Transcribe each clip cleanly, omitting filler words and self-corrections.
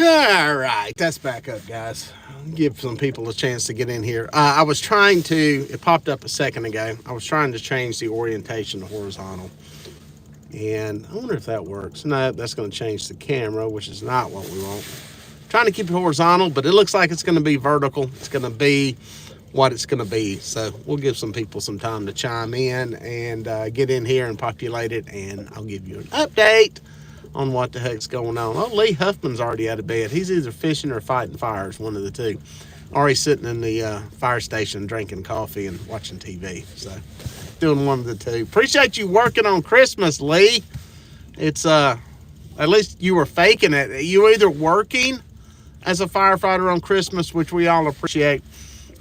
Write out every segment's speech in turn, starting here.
All right, that's back up, guys. Give some people a chance to get in here. I was trying to, it popped up a second ago. I was trying to change the orientation to horizontal. And I wonder if that works. No, that's going to change the camera, which is not what we want. Trying to keep it horizontal, but it looks like it's going to be vertical. It's going to be what it's going to be. So we'll give some people some time to chime in and get in here and populate it, and I'll give you an update on what the heck's going on. Oh, Lee Huffman's already out of bed. He's either fishing or fighting fires, one of the two. Or he's sitting in the fire station drinking coffee and watching TV. So doing one of the two. Appreciate you working on Christmas, Lee. It's at least you were faking it. You were either working as a firefighter on Christmas, which we all appreciate,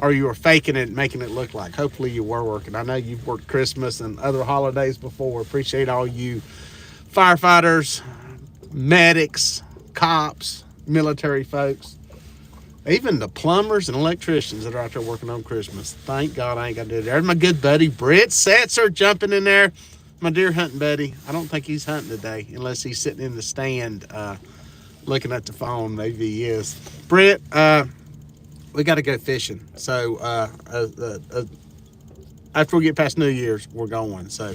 or you were faking it and making it look like. Hopefully you were working. I know you've worked Christmas and other holidays before. Appreciate all you firefighters, medics, cops, military folks, even the plumbers and electricians that are out there working on Christmas. Thank God I ain't got to do that. There's my good buddy Britt Setzer jumping in there. My deer hunting buddy. I don't think he's hunting today unless he's sitting in the stand looking at the phone. Maybe he is. Britt, we got to go fishing. So after we get past New Year's, we're going. So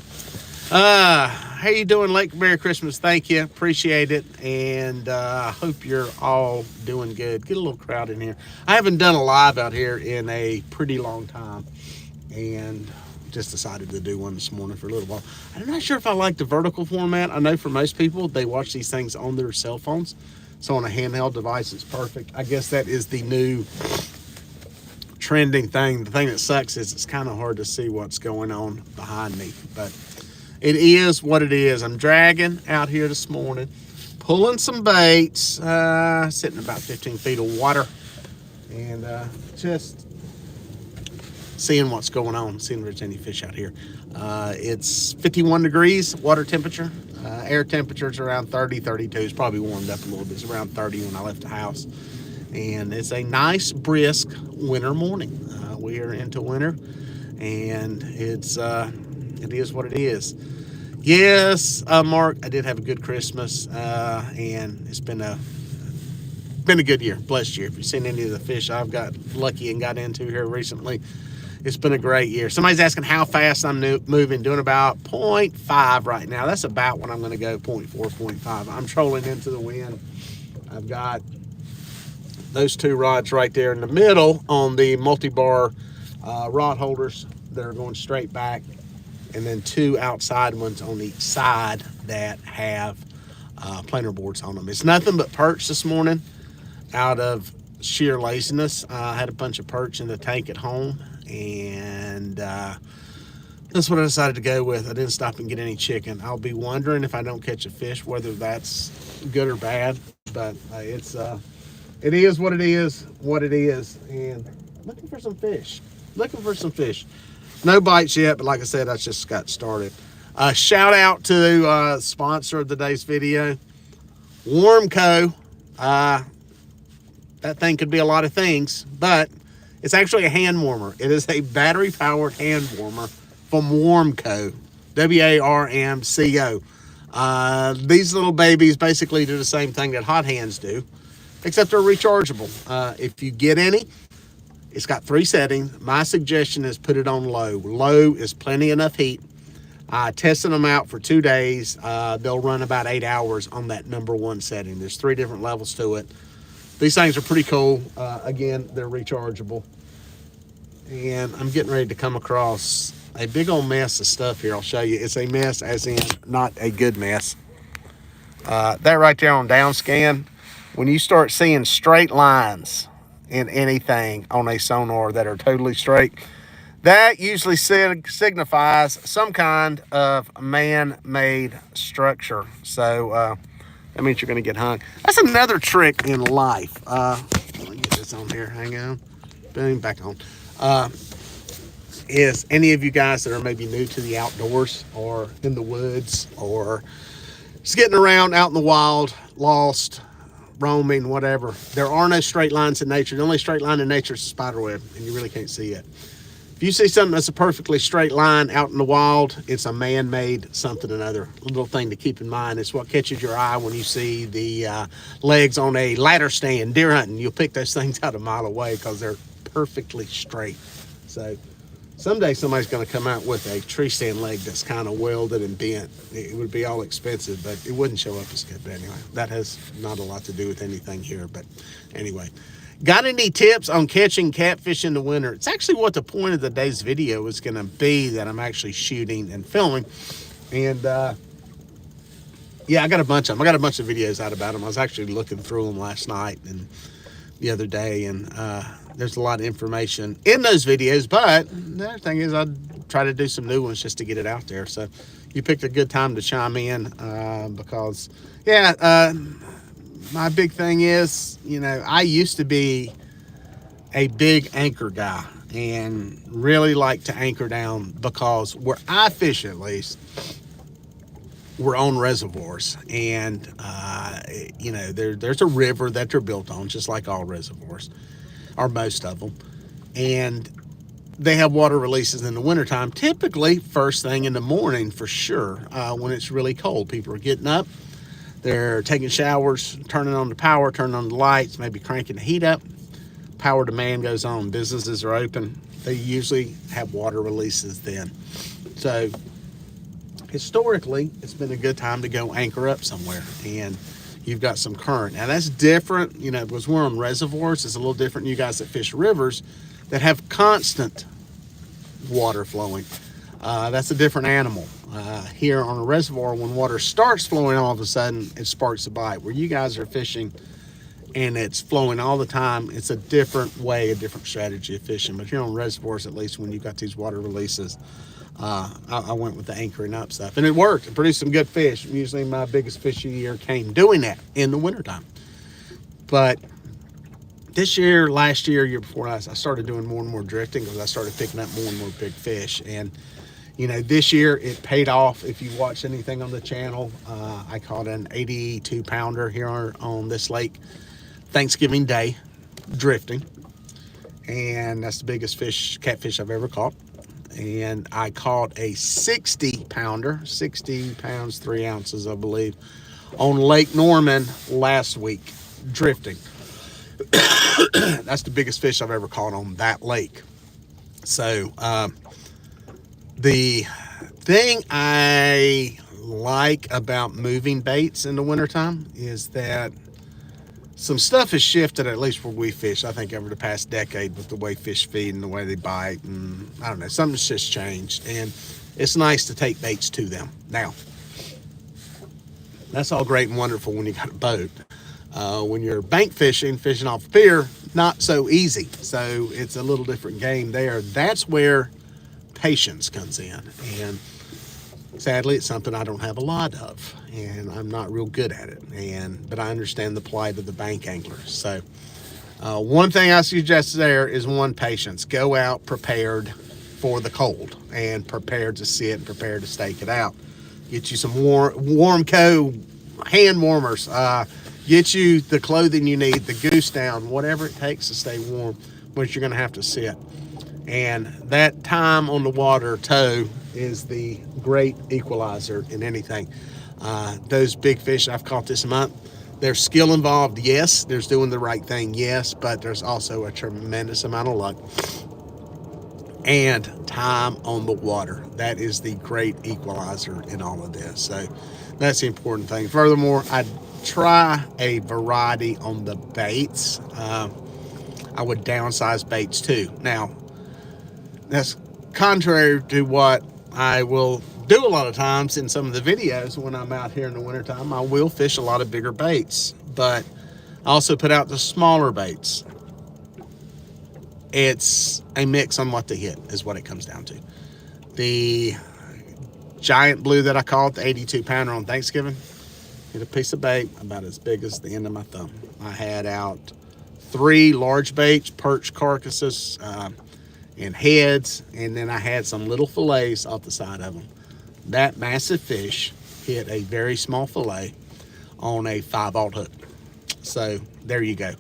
how you doing, Lake? Merry Christmas. Thank you. Appreciate it. And I hope you're all doing good. Get a little crowd in here. I haven't done a live out here in a pretty long time. And just decided to do one this morning for a little while. I'm not sure if I like the vertical format. I know for most people, they watch these things on their cell phones. So on a handheld device, it's perfect. I guess that is the new trending thing. The thing that sucks is it's kind of hard to see what's going on behind me. But it is what it is. I'm dragging out here this morning, pulling some baits, sitting about 15 feet of water, and just seeing what's going on, seeing if there's any fish out here. It's 51 degrees water temperature. Air temperature's around 30, 32. It's probably warmed up a little bit. It's around 30 when I left the house. And it's a nice, brisk winter morning. We are into winter, and it is what it is. Yes, Mark, I did have a good Christmas, and it's been a good year, blessed year. If you've seen any of the fish I've got lucky and got into here recently, it's been a great year. Somebody's asking how fast I'm moving, doing about 0.5 right now. That's about when I'm going to go, 0.4, 0.5. I'm trolling into the wind. I've got those two rods right there in the middle on the multi-bar rod holders that are going straight back, and then two outside ones on each side that have planer boards on them. It's nothing but perch this morning out of sheer laziness. I had a bunch of perch in the tank at home, and that's what I decided to go with. I didn't stop and get any chicken. I'll be wondering if I don't catch a fish whether that's good or bad, but it is what it is, and looking for some fish. No bites yet, but like I said, I just got started. Shout out to sponsor of today's video, Warmco. That thing could be a lot of things, but it's actually a hand warmer. It is a battery-powered hand warmer from Warmco, WARMCO. These little babies basically do the same thing that hot hands do, except they're rechargeable. If you get any, it's got 3 settings. My suggestion is put it on low. Low is plenty enough heat. Testing them out for 2 days. They'll run about 8 hours on that number 1 setting. There's 3 different levels to it. These things are pretty cool. Again, they're rechargeable. And I'm getting ready to come across a big old mess of stuff here. I'll show you. It's a mess as in not a good mess. That right there on down scan, when you start seeing straight lines in anything on a sonar that are totally straight, that usually signifies some kind of man-made structure. So that means you're going to get hung. That's another trick in life. Let me get this on here. Hang on. Boom, back on. Is any of you guys that are maybe new to the outdoors or in the woods or just getting around out in the wild, lost, roaming, whatever. There are no straight lines in nature. The only straight line in nature is a spider web, and you really can't see it. If If you see something that's a perfectly straight line out in the wild, it's a man-made something or another. Little thing to keep in mind is what catches your eye when you see the legs on a ladder stand deer hunting. You'll pick those things out a mile away because they're perfectly straight. So someday somebody's going to come out with a tree stand leg that's kind of welded and bent. It would be all expensive, but it wouldn't show up as good. But anyway, that has not a lot to do with anything here. But anyway, got any tips on catching catfish in the winter? It's actually what the point of today's video is going to be, that I'm actually shooting and filming. And yeah, I got a bunch of them. I got a bunch of videos out about them. I was actually looking through them last night and the other day, and there's a lot of information in those videos, but the other thing is I'd try to do some new ones just to get it out there. So you picked a good time to chime in, because yeah, my big thing is, you know, I used to be a big anchor guy and really like to anchor down, because where I fish, at least, we're on reservoirs, and you know, there's a river that they're built on, just like all reservoirs, or most of them, and they have water releases in the wintertime, typically first thing in the morning for sure. When it's really cold, people are getting up, they're taking showers, turning on the power, turning on the lights, maybe cranking the heat up, power demand goes on, businesses are open, they usually have water releases then. So historically, it's been a good time to go anchor up somewhere, and you've got some current. Now that's different, you know, because we're on reservoirs. It's a little different. You guys that fish rivers that have constant water flowing, that's a different animal. Here on a reservoir, when water starts flowing, all of a sudden it sparks a bite. Where you guys are fishing and it's flowing all the time, it's a different way, a different strategy of fishing. But here on reservoirs, at least when you've got these water releases, I went with the anchoring up stuff, and it worked. It produced some good fish. Usually my biggest fish of the year came doing that in the wintertime. But this year, last year, year before last, I started doing more and more drifting, because I started picking up more and more big fish. And you know, this year it paid off. If you watch anything on the channel, I caught an 82 pounder here on this lake Thanksgiving Day drifting, and that's the biggest catfish I've ever caught. And I caught a 60 pounder, 60 pounds, 3 ounces, I believe, on Lake Norman last week, drifting. That's the biggest fish I've ever caught on that lake. So, the thing I like about moving baits in the wintertime is that some stuff has shifted, at least where we fish, I think, over the past decade, with the way fish feed and the way they bite. And I don't know, something's just changed. And it's nice to take baits to them. Now, that's all great and wonderful when you got a boat. When you're bank fishing off a pier, not so easy. So it's a little different game there. That's where patience comes in. And sadly, it's something I don't have a lot of, and I'm not real good at it. But I understand the plight of the bank anglers. So one thing I suggest there is patience. Go out prepared for the cold, and prepared to sit and prepared to stake it out. Get you some warm hand warmers. Get you the clothing you need, the goose down, whatever it takes to stay warm, but you're going to have to sit. And that time on the water tow is the great equalizer in anything. Those big fish I've caught this month, there's skill involved, yes. There's doing the right thing, yes. But there's also a tremendous amount of luck and time on the water. That is the great equalizer in all of this. So that's the important thing. Furthermore, I try a variety on the baits. I would downsize baits too. Now, that's contrary to what I will do a lot of times in some of the videos. When I'm out here in the wintertime, I will fish a lot of bigger baits, but I also put out the smaller baits. It's a mix on what to hit is what it comes down to. The giant blue that I caught, the 82 pounder on Thanksgiving, hit a piece of bait about as big as the end of my thumb. I had out 3 large baits, perch carcasses, and heads, and then I had some little fillets off the side of them. That massive fish hit a very small fillet on a 5/0 hook. So there you go.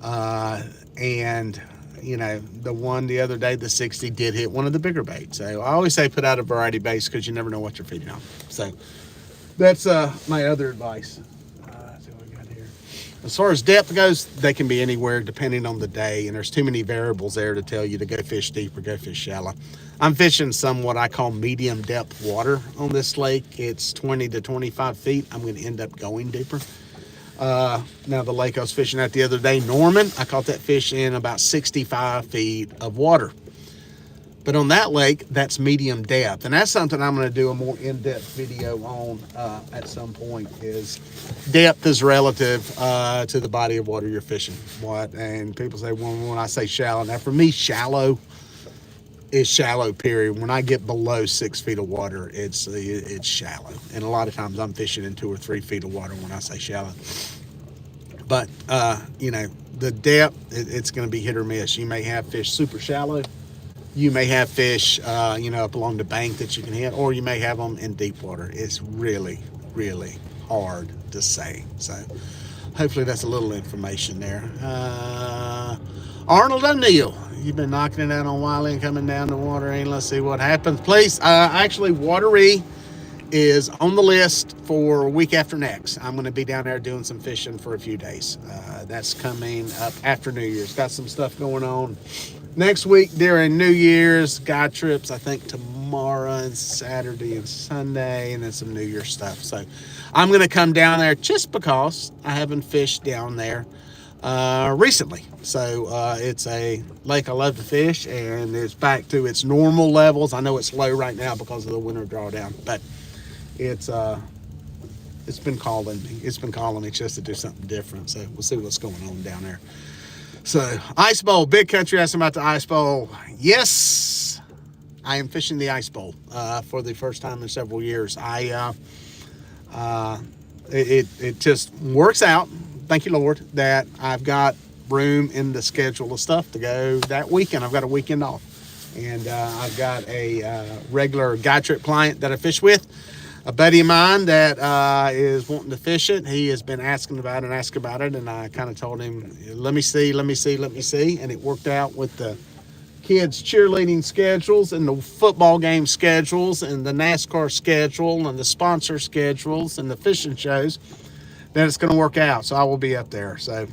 And you know, the one the other day, the 60 did hit one of the bigger baits. So I always say put out a variety base because you never know what you're feeding on. So that's my other advice. Let's see what we got here. As far as depth goes, they can be anywhere depending on the day, and there's too many variables there to tell you to go fish deep or go fish shallow. I'm fishing some what I call medium depth water on this lake. It's 20 to 25 feet. I'm going to end up going deeper. Now the lake I was fishing at the other day, Norman, I caught that fish in about 65 feet of water. But on that lake, that's medium depth. And that's something I'm going to do a more in-depth video on at some point. Is depth is relative to the body of water you're fishing. And people say, well, when I say shallow, now for me, shallow is shallow, period. When I get below 6 feet of water, it's shallow. And a lot of times I'm fishing in 2 or 3 feet of water when I say shallow. But, you know, the depth, it's going to be hit or miss. You may have fish super shallow. You may have fish, you know, up along the bank that you can hit, or you may have them in deep water. It's really, really hard to say. So hopefully that's a little information there. Arnold O'Neill, you've been knocking it out on Wiley and coming down the water. And let's see what happens. Please, actually, Watery is on the list for a week after next. I'm going to be down there doing some fishing for a few days. That's coming up after New Year's. Got some stuff going on next week during New Year's. Guide trips, I think tomorrow and Saturday and Sunday, and then some New Year's stuff. So I'm going to come down there just because I haven't fished down there recently. So it's a lake I love to fish, and it's back to its normal levels. I know it's low right now because of the winter drawdown, but it's been calling me. It's been calling me just to do something different. So we'll see what's going on down there. So Ice Bowl, Big Country asking about the Ice Bowl. Yes, I am fishing the Ice Bowl for the first time in several years. It just works out. Thank you, Lord, that I've got room in the schedule of stuff to go that weekend. I've got a weekend off, and I've got a regular guide trip client that I fish with. A buddy of mine that is wanting to fish it. He has been asking about it, and I kind of told him, let me see. And it worked out with the kids' cheerleading schedules and the football game schedules and the NASCAR schedule and the sponsor schedules and the fishing shows that it's going to work out. So I will be up there. So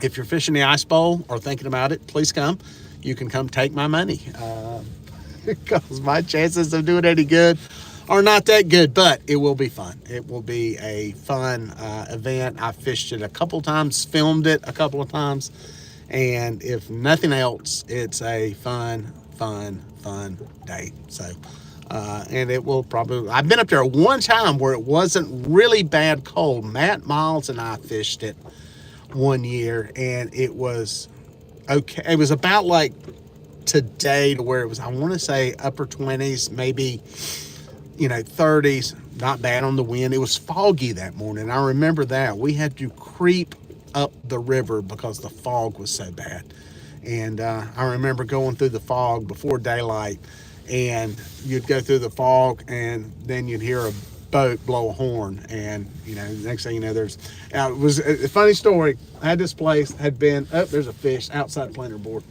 if you're fishing the Ice Bowl or thinking about it, please come. You can come take my money because my chances of doing any good are not that good, but it will be fun. It will be a fun event. I fished it a couple times, filmed it a couple of times, and if nothing else, it's a fun day. So, and it will probably, I've been up there one time where it wasn't really bad cold. Matt Miles and I fished it one year, and it was okay. It was about like today to where it was, I want to say upper 20s, maybe, 30s, not bad on the wind. It was foggy that morning. I remember that. We had to creep up the river because the fog was so bad. And I remember going through the fog before daylight, and you'd go through the fog, and then you'd hear a boat blow a horn. And, next thing you know, it was a funny story. I had this place, there's a fish outside the planter board.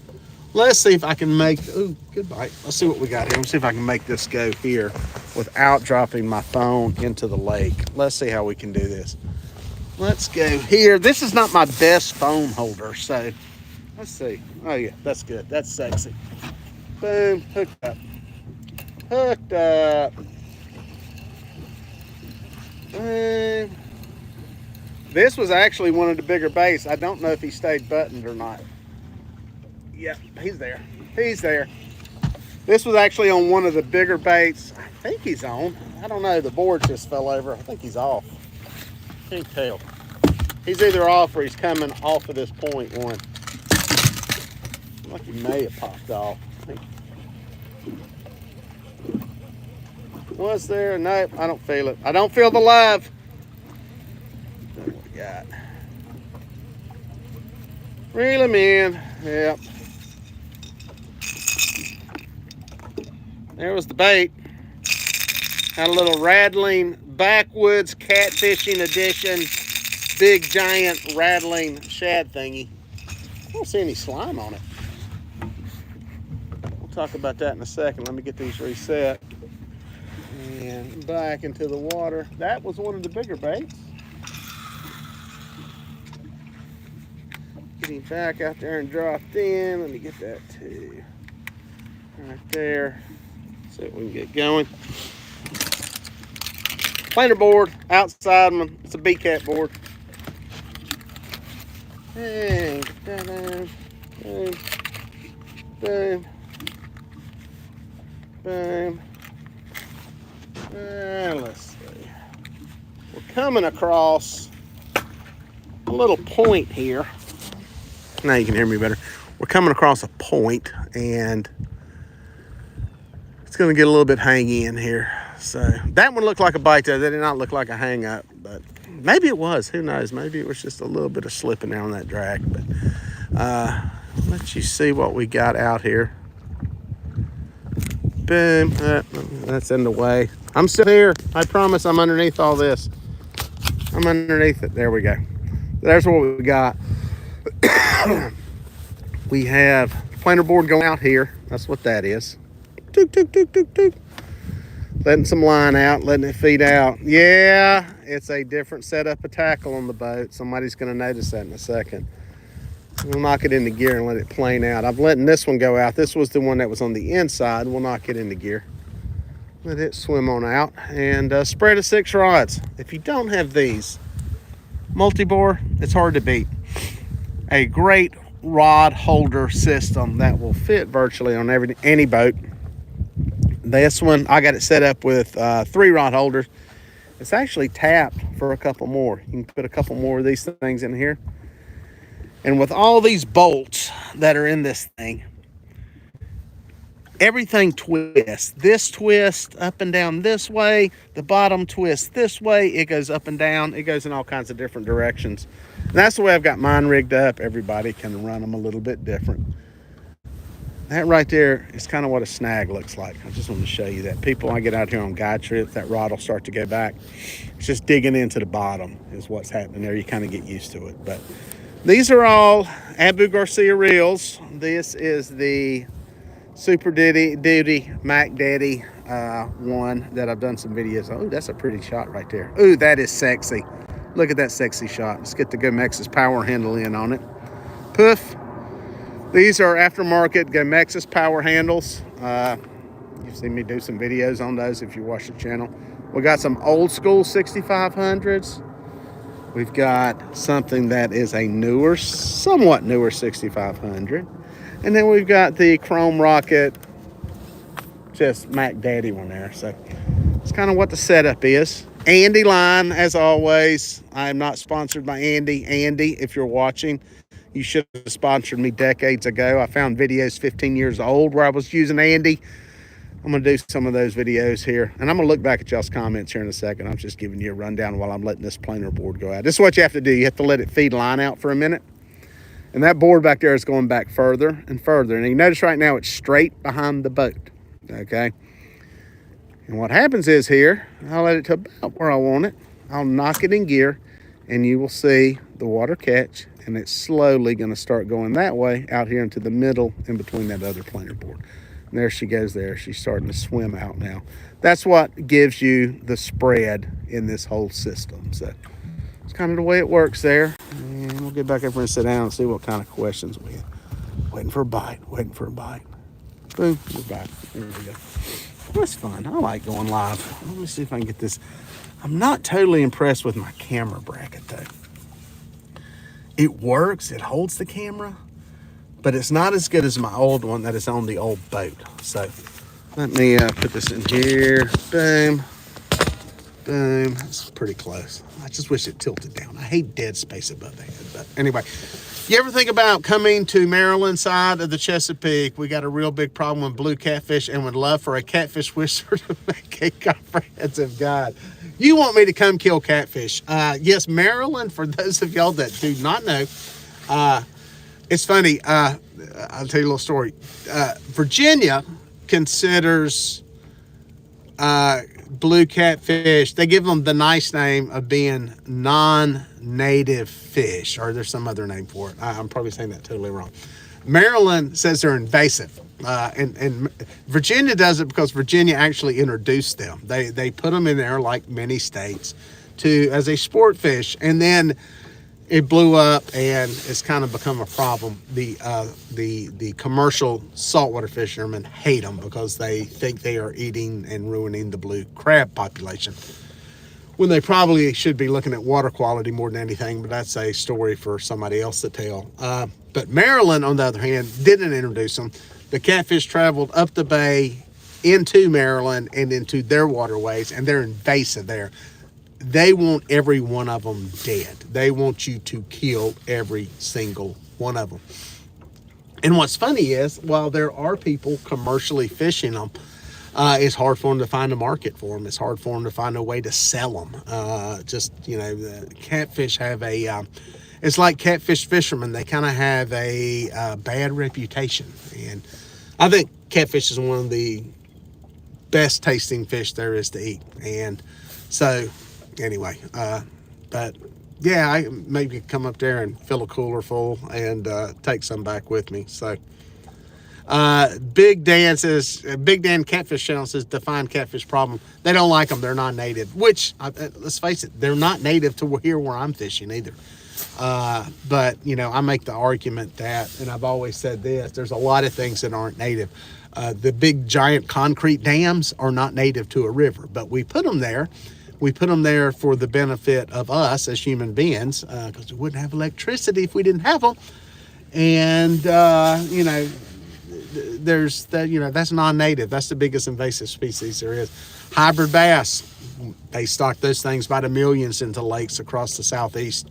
Let's see if I can make, good bite. Let's see what we got here. Let's see if I can make this go here without dropping my phone into the lake. Let's see how we can do this. Let's go here. This is not my best phone holder, so let's see. Oh yeah, that's good. That's sexy. Boom, hooked up. Boom. This was actually one of the bigger baits. I don't know if he stayed buttoned or not. Yep, he's there. This was actually on one of the bigger baits. I think he's on. I don't know. The board just fell over. I think he's off. Can't tell. He's either off or he's coming off of this point one. Like he may have popped off. Was there? Nope, I don't feel it. I don't feel the love. What we got? Reel him in. Yep. There was the bait. Had a little rattling backwoods catfishing edition, big giant rattling shad thingy. don't see any slime on it. We'll talk about that in a second. Let me get these reset. And back into the water. That was one of the bigger baits. Getting back out there and dropped in. Let me get that too. Right there. See if we can get going. Planer board, outside one. It's a B-cat board. Hey, boom, boom, boom, boom. Let's see. We're coming across a little point here. Now you can hear me better. We're coming across a point, and it's going to get a little bit hangy in here. So that one looked like a bite though. That did not look like a hang up, but maybe it was. Who knows? Maybe it was just a little bit of slipping there on that drag. But let you see what we got out here. Boom. That's in the way. I'm still here. I promise I'm underneath all this. I'm underneath it. There we go. There's what we got. We have planer board going out here. That's what that is. Took, took, took, took, took. Letting some line out, letting it feed out. Yeah, it's a different setup of tackle on the boat. Somebody's going to notice that in a second. We'll knock it into gear and let it plane out. I'm letting this one go out. This was the one that was on the inside. We'll knock it into gear. Let it swim on out. And spread of 6 rods. If you don't have these, multi-bore, it's hard to beat. A great rod holder system that will fit virtually on any boat. This one, I got it set up with 3 rod holders. It's actually tapped for a couple more. You can put a couple more of these things in here. And with all these bolts that are in this thing, everything twists. This twist up and down this way. The bottom twists this way. It goes up and down. It goes in all kinds of different directions. And that's the way I've got mine rigged up. Everybody can run them a little bit different. That right there is kind of what a snag looks like. I just want to show you that. People, I get out here on guide trips, that rod will start to go back. It's just digging into the bottom is what's happening there. You kind of get used to it. But these are all Abu Garcia reels. This is the Super Duty Mac Daddy one that I've done some videos. Oh, that's a pretty shot right there. Ooh, that is sexy. Look at that sexy shot. Let's get the Gomex's power handle in on it. Poof. These are aftermarket Gomex's power handles. You've seen me do some videos on those if you watch the channel. We got some old school 6500s. We've got something that is a newer, somewhat newer 6500. And then we've got the Chrome Rocket, just Mac Daddy one there. So it's kind of what the setup is. Andy line, as always. I am not sponsored by Andy. Andy, if you're watching, you should have sponsored me decades ago. I found videos 15 years old where I was using Andy. I'm going to do some of those videos here. And I'm going to look back at y'all's comments here in a second. I'm just giving you a rundown while I'm letting this planer board go out. This is what you have to do. You have to let it feed line out for a minute. And that board back there is going back further and further. And you notice right now it's straight behind the boat. Okay. And what happens is here, I'll let it to about where I want it. I'll knock it in gear and you will see the water catch. And it's slowly going to start going that way out here into the middle in between that other planer board. And there she goes there. She's starting to swim out now. That's what gives you the spread in this whole system. So it's kind of the way it works there. And we'll get back up here and sit down and see what kind of questions we have. Waiting for a bite. Waiting for a bite. Boom. We're back. There we go. That's fun. I like going live. Let me see if I can get this. I'm not totally impressed with my camera bracket though. It works, it holds the camera, but it's not as good as my old one that is on the old boat. So let me put this in here. Boom, boom. That's pretty close. I just wish it tilted down. I hate dead space above the head. But anyway, you ever think about coming to Maryland side of the Chesapeake? We got a real big problem with blue catfish and would love for a catfish whisperer to make a comprehensive guide. You want me to come kill catfish? Yes, Maryland, for those of y'all that do not know, it's funny. I'll tell you a little story. Virginia considers blue catfish, they give them the nice name of being non-native fish, or there's some other name for it. I'm probably saying that totally wrong. Maryland says they're invasive, and Virginia does it because Virginia actually introduced them. They put them in there, like many states, as a sport fish, and then it blew up and it's kind of become a problem. The commercial saltwater fishermen hate them because they think they are eating and ruining the blue crab population, when they probably should be looking at water quality more than anything, but that's a story for somebody else to tell. But Maryland, on the other hand, didn't introduce them. The catfish traveled up the bay into Maryland and into their waterways, and they're invasive there. They want every one of them dead. They want you to kill every single one of them. And what's funny is, while there are people commercially fishing them, it's hard for them to find a market for them. It's hard for them to find a way to sell them. The catfish have it's like catfish fishermen. They kind of have a bad reputation. And I think catfish is one of the best tasting fish there is to eat. And so, anyway, but yeah, I maybe come up there and fill a cooler full and take some back with me. So Big Dan Catfish Channel says define catfish problem. They don't like them. They're non-native, which let's face it, they're not native to here where I'm fishing either. But I make the argument that, and I've always said this, there's a lot of things that aren't native. The big giant concrete dams are not native to a river, but we put them there. We put them there for the benefit of us as human beings, because we wouldn't have electricity if we didn't have them. And, there's that, that's non-native. That's the biggest invasive species there is. Hybrid bass, they stock those things by the millions into lakes across the southeast.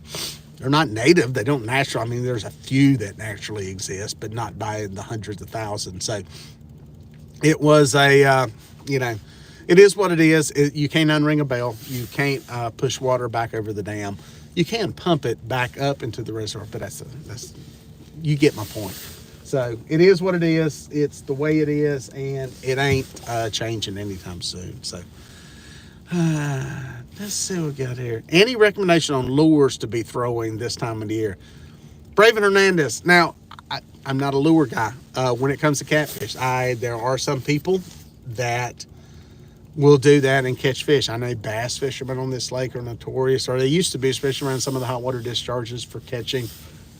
They're not native. They don't naturally. I mean, there's a few that naturally exist, but not by the hundreds of thousands. So it was it is what it is. You can't unring a bell. You can't push water back over the dam. You can pump it back up into the reservoir, but that's you get my point. So it is what it is. It's the way it is, and it ain't changing anytime soon. So let's see what we got here. Any recommendation on lures to be throwing this time of the year? Braven Hernandez. Now, I'm not a lure guy when it comes to catfish. There are some people that will do that and catch fish. I know bass fishermen on this lake are notorious, or they used to be, especially around some of the hot water discharges, for catching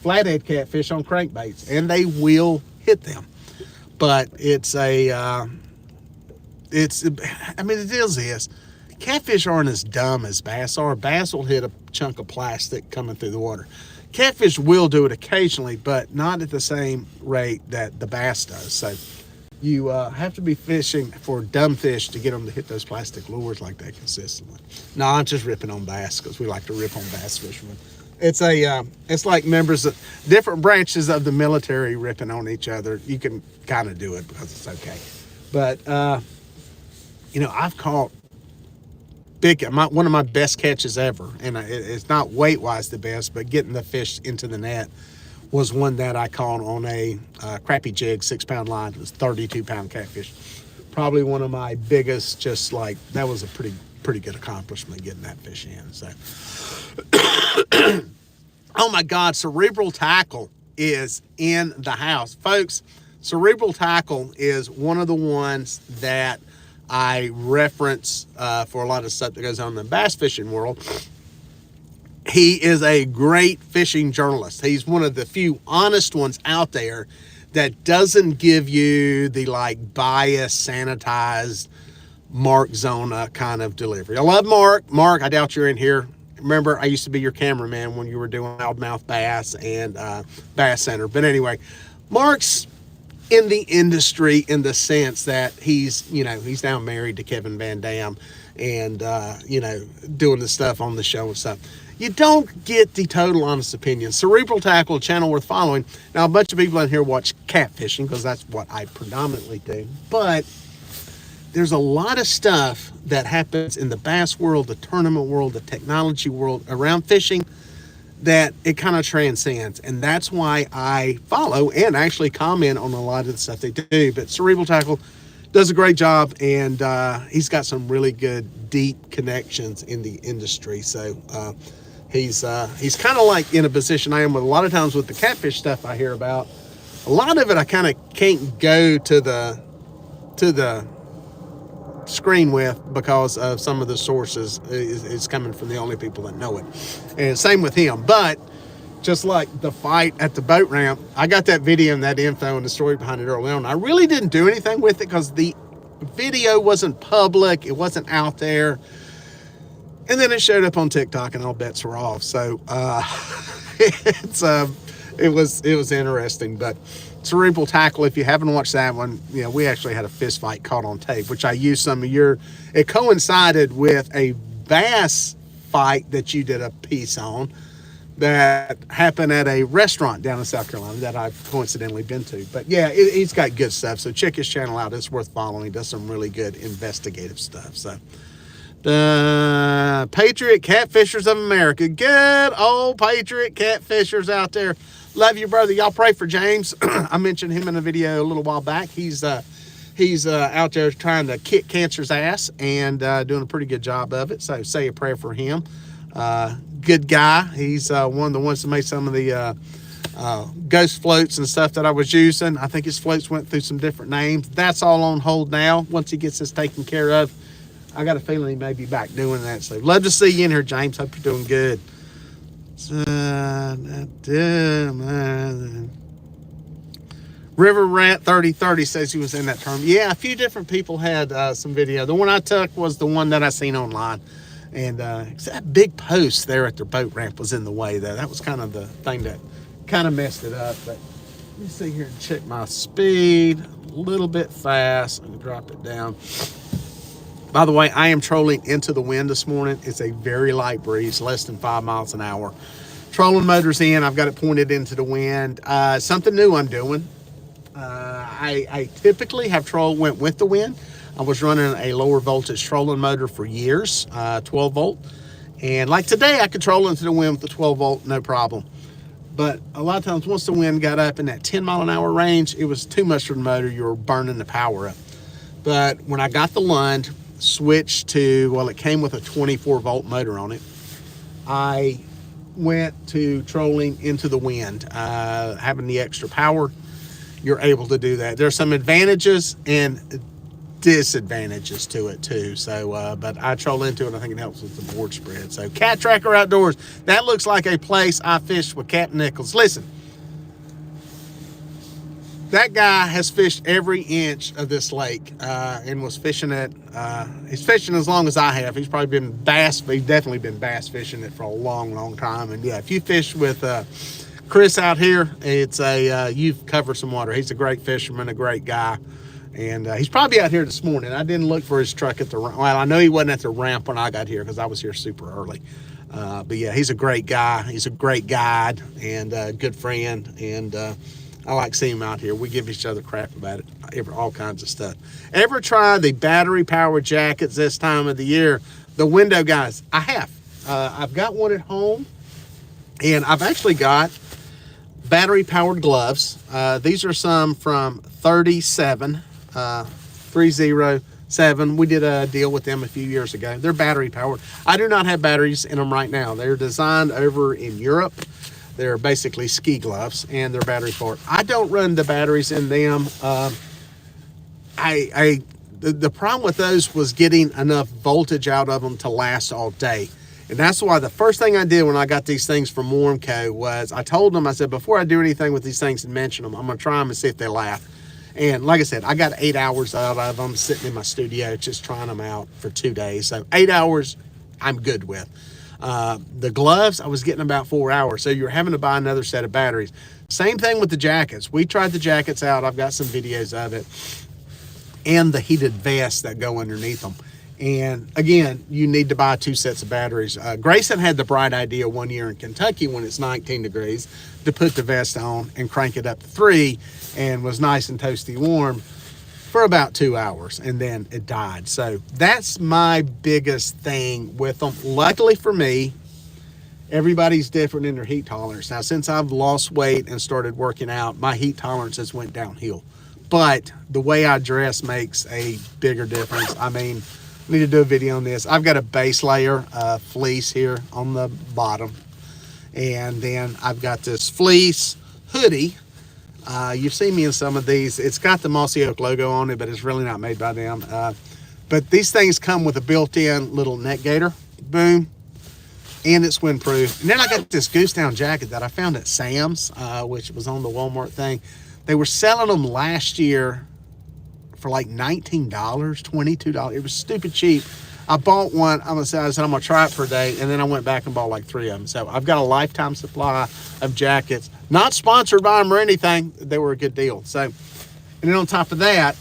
flathead catfish on crankbaits, and they will hit them. But the deal is this: catfish aren't as dumb as bass are. Bass will hit a chunk of plastic coming through the water. Catfish will do it occasionally, but not at the same rate that the bass does. So you have to be fishing for dumb fish to get them to hit those plastic lures like that consistently. No, I'm just ripping on bass because we like to rip on bass fishermen. It's like members of different branches of the military ripping on each other. You can kind of do it because it's okay. But, I've caught one of my best catches ever. And it's not weight-wise the best, but getting the fish into the net was one that I caught on a crappie jig, 6-pound line. It was 32-pound catfish. Probably one of my biggest, that was a pretty good accomplishment getting that fish in. So, oh my God, Cerebral Tackle is in the house. Folks, Cerebral Tackle is one of the ones that I reference for a lot of stuff that goes on in the bass fishing world. He is a great fishing journalist. He's one of the few honest ones out there that doesn't give you the biased, sanitized Mark Zona kind of delivery. I love Mark. Mark, I doubt you're in here. Remember, I used to be your cameraman when you were doing Loudmouth Bass and Bass Center. But anyway, Mark's in the industry in the sense that he's now married to Kevin Van Dam and, doing the stuff on the show and stuff. You don't get the total honest opinion. Cerebral Tackle, a channel worth following. Now, a bunch of people in here watch catfishing because that's what I predominantly do. But there's a lot of stuff that happens in the bass world, the tournament world, the technology world around fishing that it kind of transcends. And that's why I follow and actually comment on a lot of the stuff they do. But Cerebral Tackle does a great job, and he's got some really good, deep connections in the industry. So he's kind of like in a position I am with a lot of times with the catfish stuff I hear about. A lot of it I kind of can't go to the screen with because of some of the sources is coming from the only people that know it, and same with him. But just like the fight at the boat ramp, I got that video and that info and the story behind it early on. I really didn't do anything with it because the video wasn't public, it wasn't out there, and then it showed up on TikTok and all bets were off. So it was interesting. But cerebral tackle, if you haven't watched that one, we actually had a fist fight caught on tape, which I used some of your. It coincided with a bass fight that you did a piece on that happened at a restaurant down in South Carolina that I've coincidentally been to. But yeah, he's got good stuff. So check his channel out. It's worth following. He does some really good investigative stuff. So the Patriot Catfishers of America. Good old Patriot Catfishers out there. Love you, brother. Y'all pray for James. I mentioned him in a video a little while back. He's out there trying to kick cancer's ass and doing a pretty good job of it. So say a prayer for him. Good guy. He's one of the ones that made some of the ghost floats and stuff that I was using. I think his floats went through some different names. That's all on hold now. Once he gets this taken care of, I got a feeling he may be back doing that. So love to see you in here, James. Hope you're doing good. River Rat 3030 says he was in that term. Yeah, a few different people had some video. The one I took was the one that I seen online. And that big post there at their boat ramp was in the way, though. That was kind of the thing that kind of messed it up. But let me see here and check my speed. A little bit fast. Let me drop it down. By the way, I am trolling into the wind this morning. It's a very light breeze, less than 5 miles an hour. Trolling motor's in. I've got it pointed into the wind. Something new I'm doing. I typically have went with the wind. I was running a lower voltage trolling motor for years, 12 volt. And like today, I could troll into the wind with the 12 volt, no problem. But a lot of times, once the wind got up in that 10 mile an hour range, it was too much for the motor. You were burning the power up. But when I got the Lund, switched to, well, it came with a 24 volt motor on it. I went to trolling into the wind, having the extra power. You're able to do that. There's some advantages and disadvantages to it too. So but I troll into it. I think it helps with the board spread. So Cat Tracker Outdoors, that looks like a place I fished with Captain Nichols. Listen, that guy has fished every inch of this lake and was fishing it. He's fishing as long as I have. He's probably been he's definitely been bass fishing it for a long time. And yeah, if you fish with Chris out here, it's you've covered some water. He's a great fisherman, a great guy. And he's probably out here this morning. I didn't look for his truck at the ramp. Well, I know he wasn't at the ramp when I got here because I was here super early. But yeah, he's a great guy. He's a great guide and a good friend. And I like seeing him out here. We give each other crap about it, all kinds of stuff. Ever try the battery-powered jackets this time of the year? The window guys, I have. I've got one at home. And I've actually got battery-powered gloves. These are some from 307. We did a deal with them a few years ago. They're battery powered. I do not have batteries in them right now. They're designed over in Europe. They're basically ski gloves and they're battery powered. I don't run the batteries in them. The problem with those was getting enough voltage out of them to last all day. And that's why the first thing I did when I got these things from Warmco was I told them, I said, before I do anything with these things and mention them, I'm going to try them and see if they last. And like I said, I got 8 hours out of them sitting in my studio just trying them out for 2 days. So 8 hours, I'm good with. The gloves, I was getting about 4 hours. So you're having to buy another set of batteries. Same thing with the jackets. We tried the jackets out. I've got some videos of it. And the heated vests that go underneath them. And again, you need to buy 2 sets of batteries. Grayson had the bright idea one year in Kentucky when it's 19 degrees to put the vest on and crank it up to 3 and was nice and toasty warm for about 2 hours and then it died. So that's my biggest thing with them. Luckily for me, everybody's different in their heat tolerance. Now, since I've lost weight and started working out, my heat tolerance has went downhill. but the way I dress makes a bigger difference. I mean, I need to do a video on this. I've got a base layer of fleece here on the bottom, and then I've got this fleece hoodie. You've seen me in some of these. It's got the Mossy Oak logo on it, but it's really not made by them. But these things come with a built-in little neck gaiter. Boom. And it's windproof. And then I got this goose down jacket that I found at Sam's, which was on the Walmart thing. They were selling them last year for like $19, $22. It was stupid cheap. I bought one. I said I'm gonna try it for a day, and then I went back and bought like 3 of them. So I've got a lifetime supply of jackets. Not sponsored by them or anything. They were a good deal. So, and then on top of that,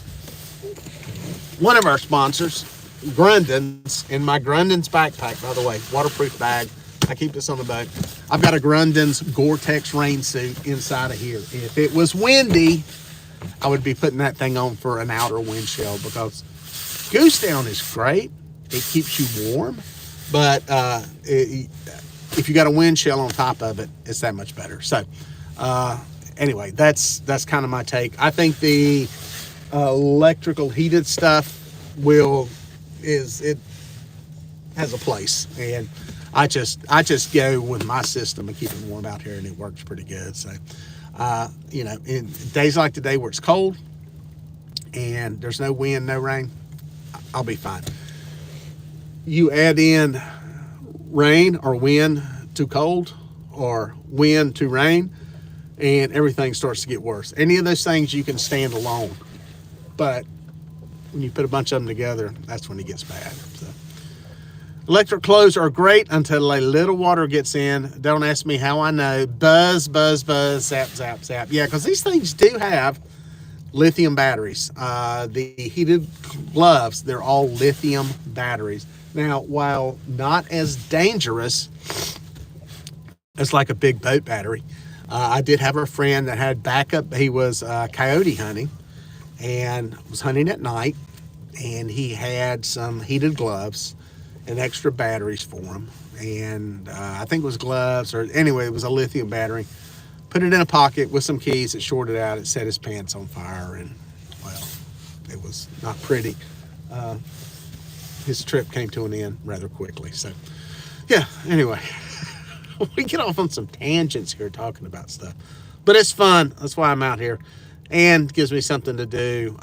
one of our sponsors, Grundens, in my Grundens backpack, by the way, waterproof bag. I keep this on the boat. I've got a Grundens Gore-Tex rain suit inside of here. If it was windy, I would be putting that thing on for an outer windshield, because goose down is great. It keeps you warm, but if you got a wind shell on top of it, it's that much better. So anyway, that's kind of my take. I think the electrical heated stuff it has a place, and I just go with my system and keep it warm out here, and it works pretty good. So you know, in days like today where it's cold and there's no wind, no rain, I'll be fine. You add in rain or wind to cold, or wind to rain, and everything starts to get worse. Any of those things you can stand alone, but when you put a bunch of them together, that's when it gets bad. So, electric clothes are great until a little water gets in. Don't ask me how I know. Buzz, buzz, buzz, zap, zap, zap. Yeah, because these things do have lithium batteries. The heated gloves, they're all lithium batteries. Now, while not as dangerous as like a big boat battery, I did have a friend that had backup. He was coyote hunting and was hunting at night, and he had some heated gloves and extra batteries for him. And I think it was gloves, or anyway, it was a lithium battery. Put it in a pocket with some keys. It shorted out. It set his pants on fire, and well, it was not pretty. His trip came to an end rather quickly. So yeah, anyway, we get off on some tangents here talking about stuff, but it's fun. That's why I'm out here, and gives me something to do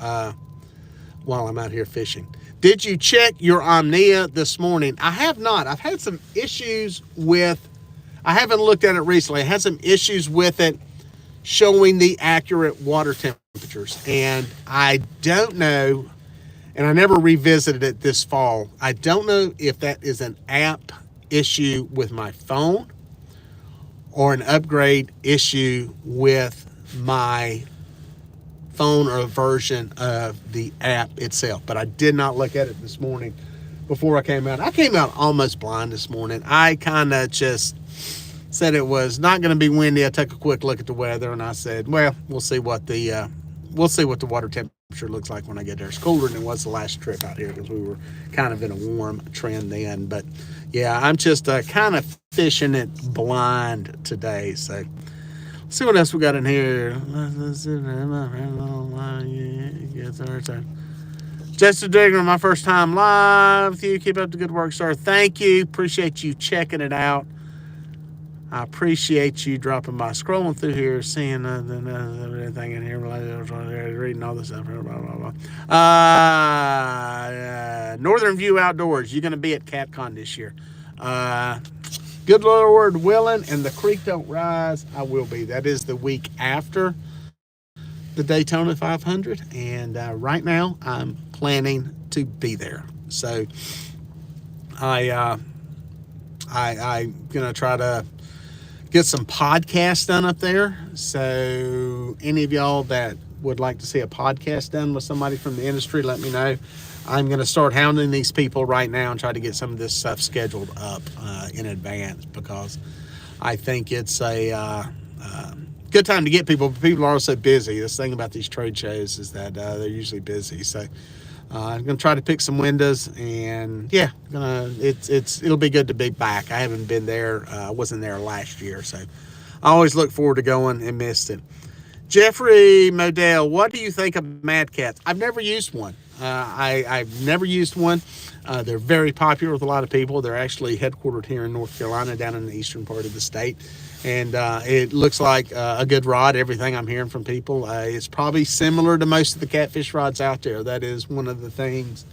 while I'm out here fishing. Did you check your Omnia this morning? I have not. I've had some issues with, I haven't looked at it recently. I had some issues with it showing the accurate water temperatures, and I don't know, and I never revisited it this fall. I don't know if that is an app issue with my phone or an upgrade issue with my phone, or a version of the app itself. But I did not look at it this morning before I came out. I came out almost blind this morning. I kind of just said it was not going to be windy. I took a quick look at the weather, and I said, well, we'll see what the water temperature looks like when I get there. It's colder than it was the last trip out here, because we were kind of in a warm trend then. But yeah, I'm just kind of fishing it blind today. So let's see what else we got in here. Jesse Digger, my first time live with you. Keep up the good work, sir. Thank you. Appreciate you checking it out. I appreciate you dropping by, scrolling through here, seeing everything in here, reading all this stuff. Blah, blah, blah. Northern View Outdoors. You're going to be at CatCon this year. Good Lord willing, and the creek don't rise, I will be. That is the week after the Daytona 500, and right now I'm planning to be there. So I'm gonna try to get some podcasts done up there. So any of y'all that would like to see a podcast done with somebody from the industry, let me know. I'm going to start hounding these people right now and try to get some of this stuff scheduled up in advance, because I think it's a good time to get people, but people are also busy. This thing about these trade shows is that they're usually busy. So I'm going to try to pick some windows, and yeah, it'll be good to be back. I haven't been there. I wasn't there last year, so I always look forward to going and missed it. Jeffrey Modell, what do you think of Mad Cats? I've never used one. I've never used one. They're very popular with a lot of people. They're actually headquartered here in North Carolina, down in the eastern part of the state. And it looks like a good rod, everything I'm hearing from people. It's probably similar to most of the Catfish rods out there. That is one of the things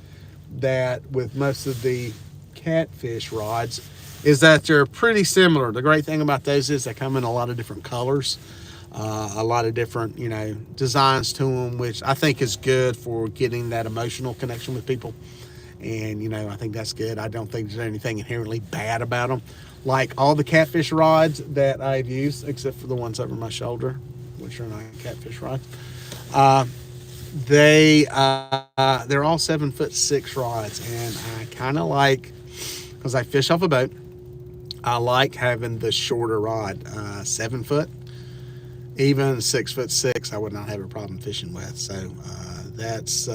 that with most of the Catfish rods is that they're pretty similar. The great thing about those is they come in a lot of different colors. A lot of different, designs to them, which I think is good for getting that emotional connection with people. And, I think that's good. I don't think there's anything inherently bad about them. Like all the Catfish rods that I've used, except for the ones over my shoulder, which are not Catfish rods, they're all 7'6" rods. And I kind of like, because I fish off a boat, I like having the shorter rod, 7 foot. Even 6'6", I would not have a problem fishing with. So that's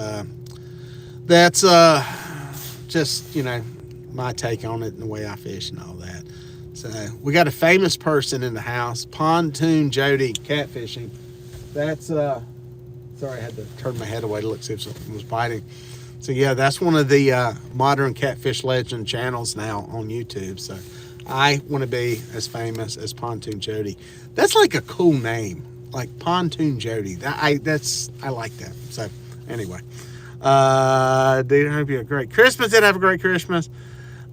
just my take on it and the way I fish and all that. So we got a famous person in the house, Pontoon Jody Catfishing. That's sorry, I had to turn my head away to look see if something was biting. So yeah, that's one of the modern catfish legend channels now on YouTube. So I want to be as famous as Pontoon Jody. That's like a cool name, like Pontoon Jody. I like that. So anyway, did hope you had a great Christmas. Did have a great Christmas.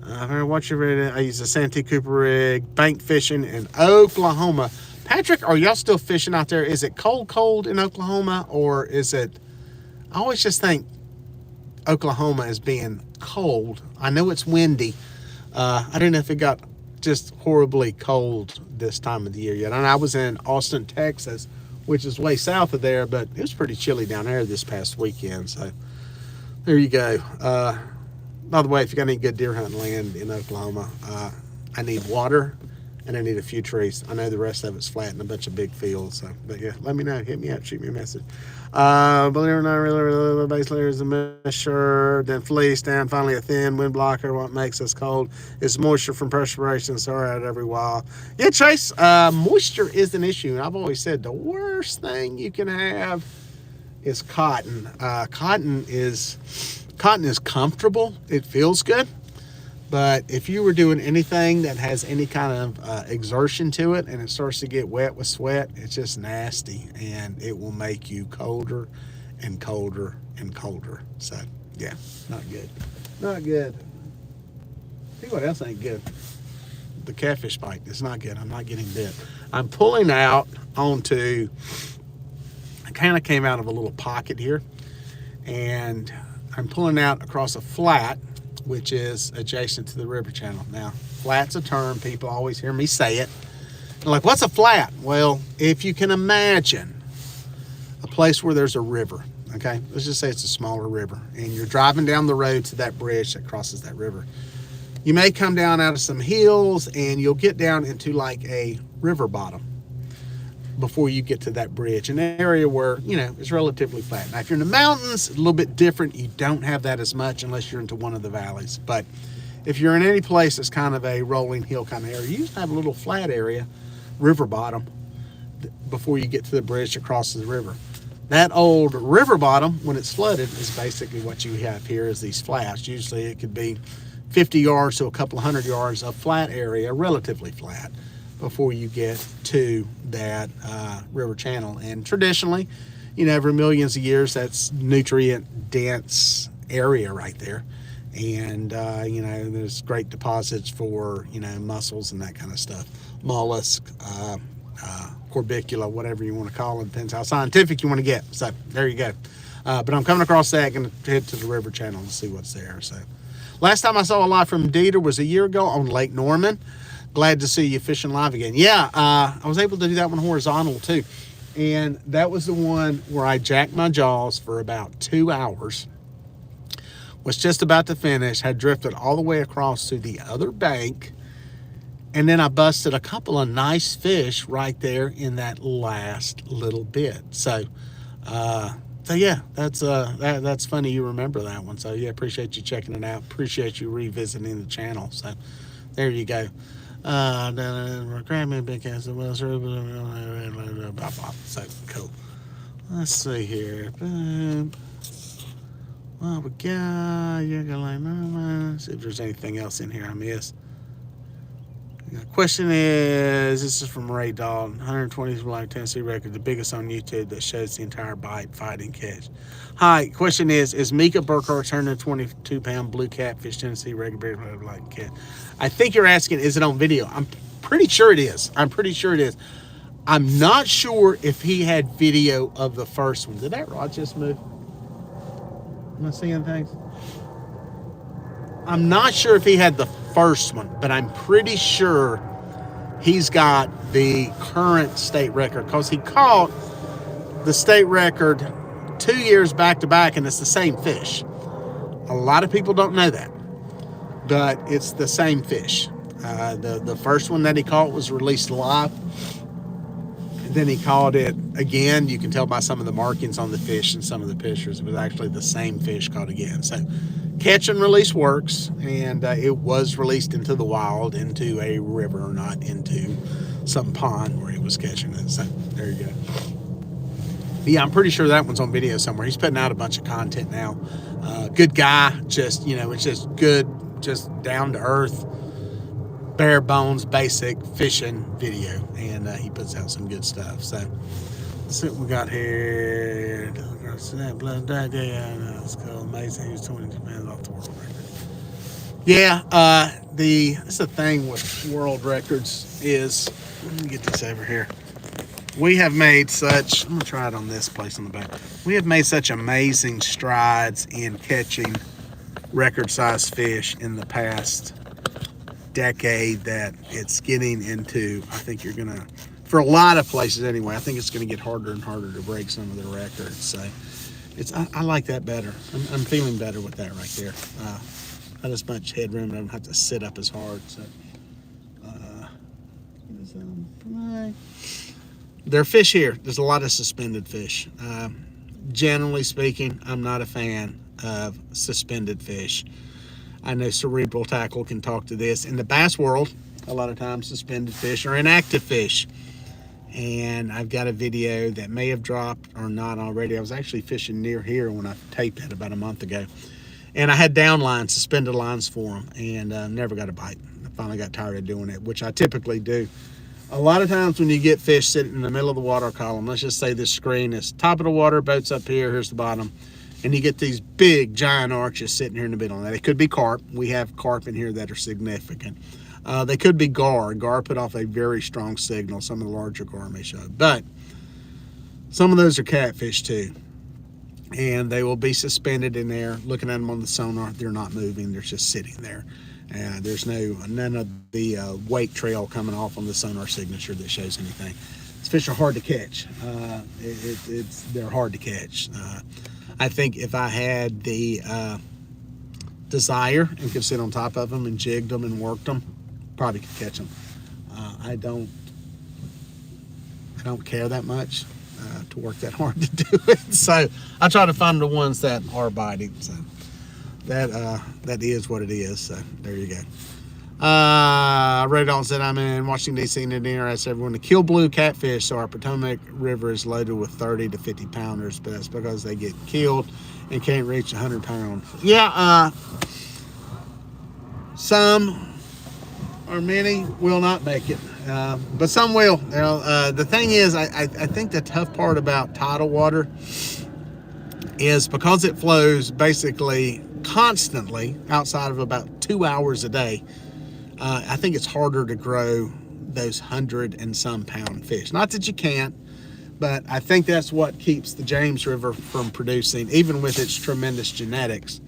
I use a Santee Cooper rig, bank fishing in Oklahoma. Patrick, are y'all still fishing out there? Is it cold in Oklahoma, or is it? I always just think Oklahoma as being cold. I know it's windy. I don't know if it got just horribly cold this time of the year yet. And I was in Austin, Texas, which is way south of there, but it was pretty chilly down there this past weekend. So there you go. By the way, if you got any good deer hunting land in Oklahoma, I need water and I need a few trees. I know the rest of it's flat and a bunch of big fields. So, but yeah, let me know. Hit me up. Shoot me a message. Believe it or not, really, base layer is a measure, then fleece down, finally a thin wind blocker. What makes us cold is moisture from perspiration. Sorry out every while. Yeah, Chase, moisture is an issue. And I've always said the worst thing you can have is cotton. Cotton is comfortable. It feels good. But if you were doing anything that has any kind of exertion to it and it starts to get wet with sweat, it's just nasty and it will make you colder and colder and colder. So, yeah, not good. Not good. See what else ain't good? The catfish bite. It's not good. I'm not getting bit. I'm pulling out onto, I kind of came out of a little pocket here, and I'm pulling out across a flat, which is adjacent to the river channel. Now, flat's a term. People always hear me say it. They're like, what's a flat? Well, if you can imagine a place where there's a river, okay? Let's just say it's a smaller river, and you're driving down the road to that bridge that crosses that river. You may come down out of some hills, and you'll get down into like a river bottom before you get to that bridge, an area where, it's relatively flat. Now, if you're in the mountains, a little bit different. You don't have that as much unless you're into one of the valleys. But if you're in any place that's kind of a rolling hill kind of area, you used to have a little flat area, river bottom, before you get to the bridge that crosses the river. That old river bottom, when it's flooded, is basically what you have here is these flats. Usually it could be 50 yards to a couple of hundred yards of flat area, relatively flat, before you get to that river channel. And traditionally, over millions of years, that's nutrient dense area right there. And, there's great deposits for, mussels and that kind of stuff. Mollusk, corbicula, whatever you want to call it. Depends how scientific you want to get. So there you go. But I'm coming across that, going to head to the river channel to see what's there. So last time I saw a live from Dieter was a year ago on Lake Norman. Glad to see you fishing live again. Yeah, I was able to do that one horizontal too. And that was the one where I jacked my jaws for about 2 hours. Was just about to finish, had drifted all the way across to the other bank. And then I busted a couple of nice fish right there in that last little bit. So yeah, that's funny you remember that one. So yeah, appreciate you checking it out. Appreciate you revisiting the channel. So there you go. Crabman, big cast, well, so cool. Let's see here. Boom. Well, we got, you're gonna like, see if there's anything else in here I missed. The question is, this is from Ray Dalton, 120 Black Tennessee record, the biggest on YouTube that shows the entire bite, fight, and catch. Hi, question is Mika Burkhart's 122-pound blue catfish Tennessee record, black cat? I think you're asking, is it on video? I'm pretty sure it is. I'm not sure if he had video of the first one. Did that rod just move? Am I seeing things? I'm not sure if he had the first one, but I'm pretty sure he's got the current state record because he caught the state record 2 years back to back, and it's the same fish. A lot of people don't know that, but it's the same fish. The first one that he caught was released live. And then he caught it again. You can tell by some of the markings on the fish and some of the pictures. It was actually the same fish caught again. So catch and release works, and it was released into the wild, into a river, not into some pond where he was catching it. So there you go. Yeah, I'm pretty sure that one's on video somewhere. He's putting out a bunch of content now. Good guy, just, it's just good, just down to earth, bare bones, basic fishing video, and he puts out some good stuff. So let's see what we got here. That's cool. Amazing. He was 22 pounds off the world record. Yeah, that's the thing with world records is, let me get this over here. We have made such, I'm going to try it on this place on the back. We have made such amazing strides in catching record-sized fish in the past decade that it's getting into, I think you're going to, for a lot of places anyway, I think it's going to get harder and harder to break some of the records. So I like that better. I'm feeling better with that right there. Not as much headroom. I don't have to sit up as hard. So there are fish here. There's a lot of suspended fish. Generally speaking, I'm not a fan of suspended fish. I know Cerebral Tackle can talk to this. In the bass world, a lot of times suspended fish are inactive fish. And I've got a video that may have dropped or not already. I was actually fishing near here when I taped it about a month ago. And I had down lines, suspended lines for them, and never got a bite. I finally got tired of doing it, which I typically do. A lot of times when you get fish sitting in the middle of the water column, let's just say this screen is top of the water, boat's up here, here's the bottom, and you get these big giant arches sitting here in the middle. Now, they could be carp. We have carp in here that are significant. They could be gar. Gar put off a very strong signal. Some of the larger gar may show. But some of those are catfish too. And they will be suspended in there. Looking at them on the sonar, they're not moving. They're just sitting there. There's none of the weight trail coming off on the sonar signature that shows anything. These fish are hard to catch. They're hard to catch. I think if I had the desire and could sit on top of them and jigged them and worked them, probably could catch them. I don't care that much to work that hard to do it. So I try to find the ones that are biting. So that is what it is. So there you go. Ray Dalton said, I'm in Washington, D.C. and it interests everyone to kill blue catfish, so our Potomac River is loaded with 30 to 50 pounders, but that's because they get killed and can't reach 100 pounds. Yeah, some or many will not make it, but some will. The thing is, I think the tough part about tidal water is because it flows basically constantly outside of about 2 hours a day. I think it's harder to grow those 100 and some pound fish. Not that you can't, but I think that's what keeps the James River from producing, even with its tremendous genetics,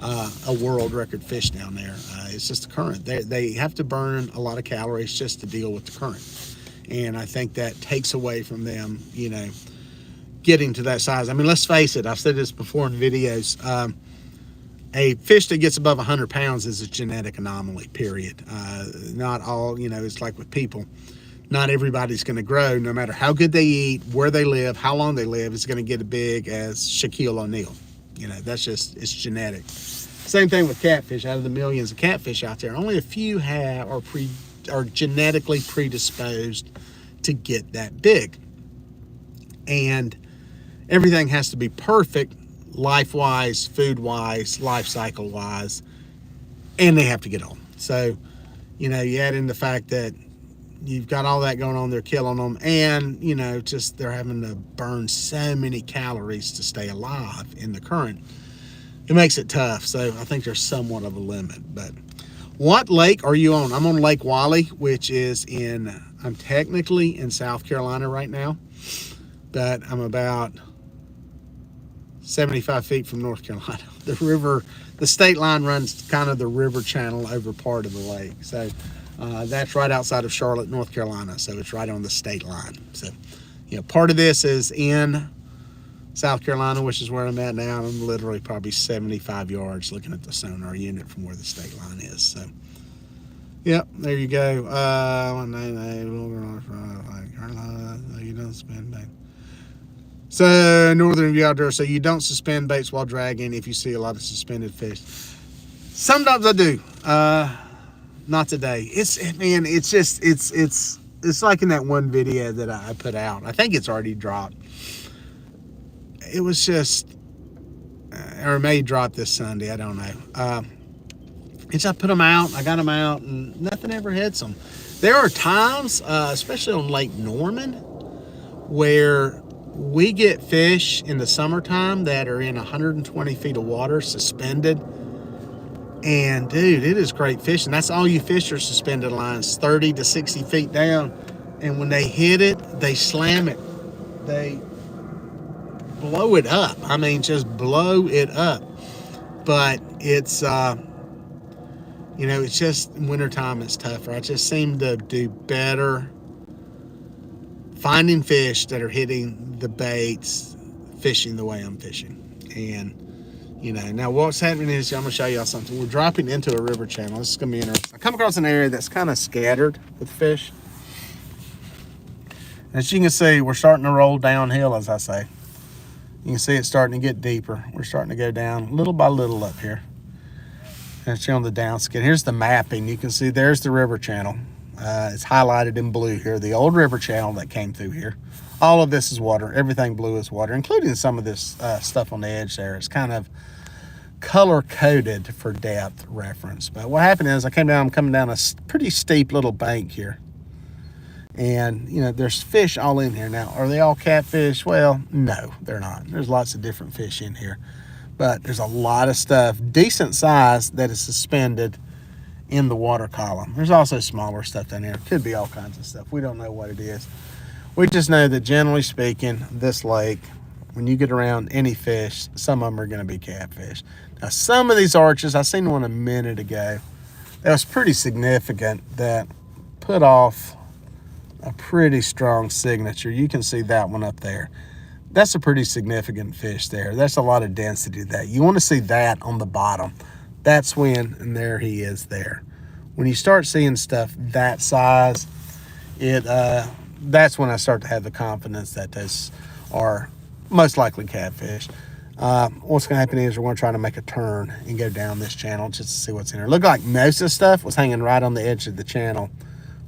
a world record fish down there. It's just the current. They have to burn a lot of calories just to deal with the current. And I think that takes away from them, getting to that size. I mean, let's face it. I've said this before in videos. A fish that gets above 100 pounds is a genetic anomaly, period. Not all, it's like with people. Not everybody's going to grow, no matter how good they eat, where they live, how long they live, is going to get as big as Shaquille O'Neal. That's just, it's genetic. Same thing with catfish. Out of the millions of catfish out there, only a few are are genetically predisposed to get that big. And everything has to be perfect, life-wise, food-wise, life cycle-wise, and they have to get on. So, you know, you add in the fact that you've got all that going on, they're killing them, and, you know, just they're having to burn so many calories to stay alive in the current. It makes it tough. So I think there's somewhat of a limit. But what lake are you on? I'm on Lake Wally, which is I'm technically in South Carolina right now, but I'm about 75 feet from North Carolina. The river, the state line runs kind of the river channel over part of the lake. So that's right outside of Charlotte, North Carolina. So it's right on the state line. So, you know, part of this is in South Carolina, which is where I'm at now. I'm literally probably 75 yards looking at the sonar unit from where the state line is. So, yep, there you go. You don't suspend bait. So, northern view outdoor. So you don't suspend baits while dragging if you see a lot of suspended fish. Sometimes I do. Not today. It's like in that one video that I put out. I think it's already dropped. It was just, or it may drop this Sunday, I don't know. I put them out, I got them out, and nothing ever hits them. There are times, especially on Lake Norman, where we get fish in the summertime that are in 120 feet of water suspended. And dude, it is great fishing. That's all you fish are suspended lines, 30 to 60 feet down. And when they hit it, they slam it. They blow it up. I mean, just blow it up. But it's, you know, it's just wintertime, it's tougher. I just seem to do better finding fish that are hitting the baits, fishing the way I'm fishing. And, you know, now what's happening is, I'm going to show y'all something. We're dropping into a river channel. This is going to be interesting. I come across an area that's kind of scattered with fish. As you can see, we're starting to roll downhill, as I say. You can see it's starting to get deeper. We're starting to go down little by little up here. And it's on the downskin. Here's the mapping. You can see there's the river channel. It's highlighted in blue here, the old river channel that came through here. All of this is water. Everything blue is water, including some of this stuff on the edge there. It's kind of color-coded for depth reference. But what happened is I'm coming down a pretty steep little bank here. And, you know, there's fish all in here. Now, are they all catfish? Well, no, they're not. There's lots of different fish in here. But there's a lot of stuff, decent size, that is suspended in the water column. There's also smaller stuff down here. Could be all kinds of stuff. We don't know what it is. We just know that, generally speaking, this lake, when you get around any fish, some of them are going to be catfish. Now, some of these arches, I seen one a minute ago that was pretty significant, that put off a pretty strong signature. You can see that one up there. That's a pretty significant fish there. That's a lot of density there. You want to see that on the bottom. That's when, and there he is there. When you start seeing stuff that size, that's when I start to have the confidence that those are most likely catfish. What's going to happen is we're going to try to make a turn and go down this channel just to see what's in there. Looked like most of the stuff was hanging right on the edge of the channel,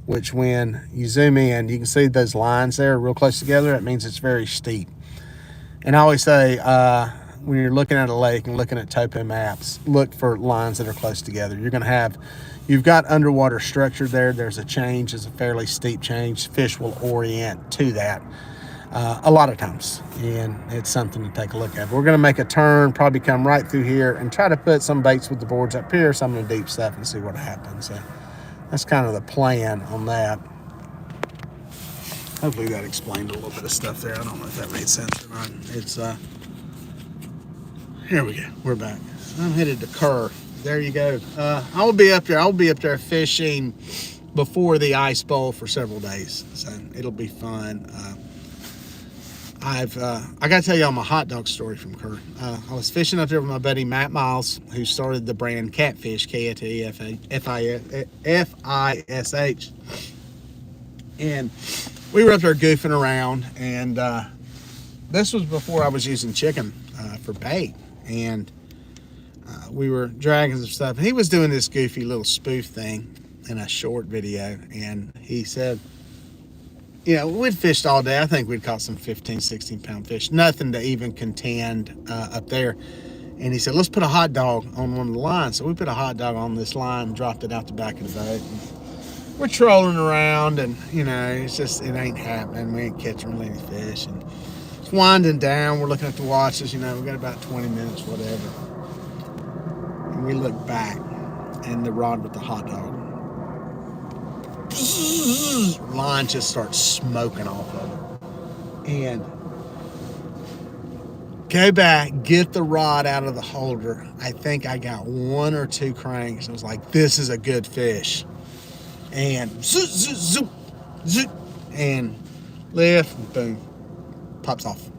which when you zoom in, you can see those lines there real close together. That means it's very steep. And I always say, when you're looking at a lake and looking at topo maps, look for lines that are close together. You've got underwater structure there. There's a change, it's a fairly steep change. Fish will orient to that a lot of times, and it's something to take a look at. We're going to make a turn, probably come right through here and try to put some baits with the boards up here, some of the deep stuff, and see what happens. So that's kind of the plan on that. Hopefully that explained a little bit of stuff there. I don't know if that made sense or not. It's here we go. We're back. I'm headed to Kerr. There you go. I'll be up there. I'll be up there fishing before the ice bowl for several days, so it'll be fun. I got to tell y'all my hot dog story from Kerr. I was fishing up there with my buddy Matt Miles, who started the brand Catfish, K-A-T-F-I-S-H. And we were up there goofing around, and this was before I was using chicken for bait. And we were dragging some stuff. And he was doing this goofy little spoof thing. in a short video, and he said, we'd fished all day. I think we'd caught some 15, 16-pound fish. Nothing to even contend up there. And he said, let's put a hot dog on one of the lines. So we put a hot dog on this line, dropped it out the back of the boat. And we're trolling around, and, it's just, it ain't happening. We ain't catching really any fish. And it's winding down. We're looking at the watches. We got about 20 minutes, whatever. And we look back, and the rod with the hot dog, line just starts smoking off of it. And go back, get the rod out of the holder. I think I got 1 or 2 cranks. I was like, this is a good fish. And zoop, zoop, zoop, zoop, and lift, and boom, pops off.